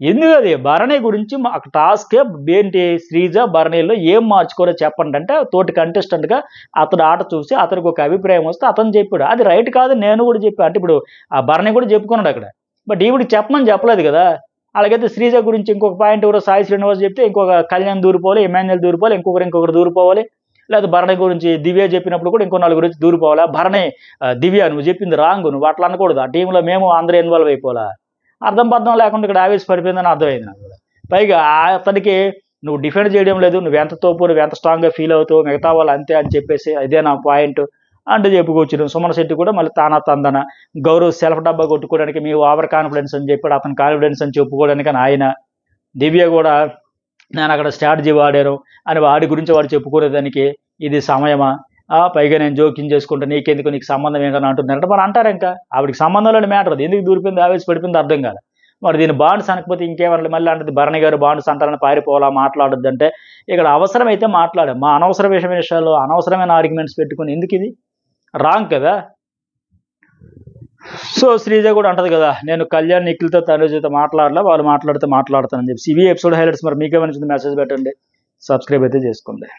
A: ఎందుకు అది భరణి గురించి టాస్కే ఏంటి? శ్రీజ భరణిలో ఏం మార్చుకోరో చెప్పండి అంటే తోటి కంటెస్టెంట్గా అతడు ఆట చూసి అతనికి ఒక అభిప్రాయం వస్తే అతను చెప్పాడు. అది రైట్ కాదు, నేను కూడా చెప్పాను. అంటే ఇప్పుడు ఆ భరణి కూడా చెప్పుకున్నాడు అక్కడ. బట్ ఈవిడికి చెప్పమని చెప్పలేదు కదా. అలాగైతే శ్రీజ గురించి ఇంకొక పాయింట్ ఎవరో సాయి శ్రీనివాస్ చెప్తే ఇంకొక కళ్యాణ్ దూరిపోవాలి, ఎమాన్యుల్ దూరిపోవాలి, ఇంకొకరు దూరిపోవాలి. లేదా భరణి గురించి దివ్య చెప్పినప్పుడు కూడా ఇంకో నలుగురు గురించి దూరిపోవాలా? భరణి దివ్య నువ్వు చెప్పింది రాంగ్, నువ్వు అట్లా అనకూడదు, ఆ టీంలో మేము అందరూ ఇన్వాల్వ్ అయిపోవాలా? అర్థం లేకుండా ఇక్కడ ఆవేశపడిపోయిందని అర్థమైంది నాకు కూడా. పైగా అతనికి నువ్వు డిఫెండ్ చేయడం లేదు, నువ్వు ఎంత తోపు, నువ్వు ఎంత స్ట్రాంగ్గా ఫీల్ అవుతావు, మిగతా వాళ్ళు అంతే అని చెప్పేసి ఇదే నా పాయింట్ అంటే చెప్పుకొచ్చిన సుమన్ శెట్టి కూడా మళ్ళీ తందన గౌరవ్ సెల్ఫ్ డబ్బా కొట్టుకోవడానికి మీ ఓవర్ కాన్ఫిడెన్స్ అని చెప్పాడు, అతని కాన్ఫిడెన్స్ అని చెప్పుకోవడానికి అని ఆయన. దివ్య కూడా నేను అక్కడ స్ట్రాటజీ వాడాను అని వాడి గురించి వాడు చెప్పుకునేదానికి ఇది సమయమా? పైగా నేను జోక్యం చేసుకుంటా, నీకెందుకు, నీకు సంబంధం ఏంటని అంటున్నారంటే మరి అంటారు. ఇంకా ఆవిడకి సంబంధంలోనే మ్యాటర్ అది, ఎందుకు దూరిపోయింది ఆవేశపడిపోయింది అర్థం కాదు. మరి దీన్ని బాండ్స్ అనకపోతే ఇంకేమన్నా మళ్ళీ అంటే భరణి గారు బాండ్స్ అంటారని పారిపోవాలా, మాట్లాడొద్దు అంటే ఇక్కడ అవసరమైతే మాట్లాడాం. మా అనవసర విషయాల్లో అనవసరమైన ఆర్గ్యుమెంట్స్ పెట్టుకుని ఎందుకు? ఇది రాంగ్ కదా. సో శ్రీజ కూడా అంటది కదా, నేను కళ్యాణ్ నిఖిల్తో తనుజతో మాట్లాడలా, వాళ్ళు మాట్లాడితే మాట్లాడతానని చెప్పి. ఇవి ఎపిసోడ్ హైలైట్స్. మరి మీకేమనిపించింది మెసేజ్ పెట్టండి, సబ్స్క్రైబ్ అయితే చేసుకోండి.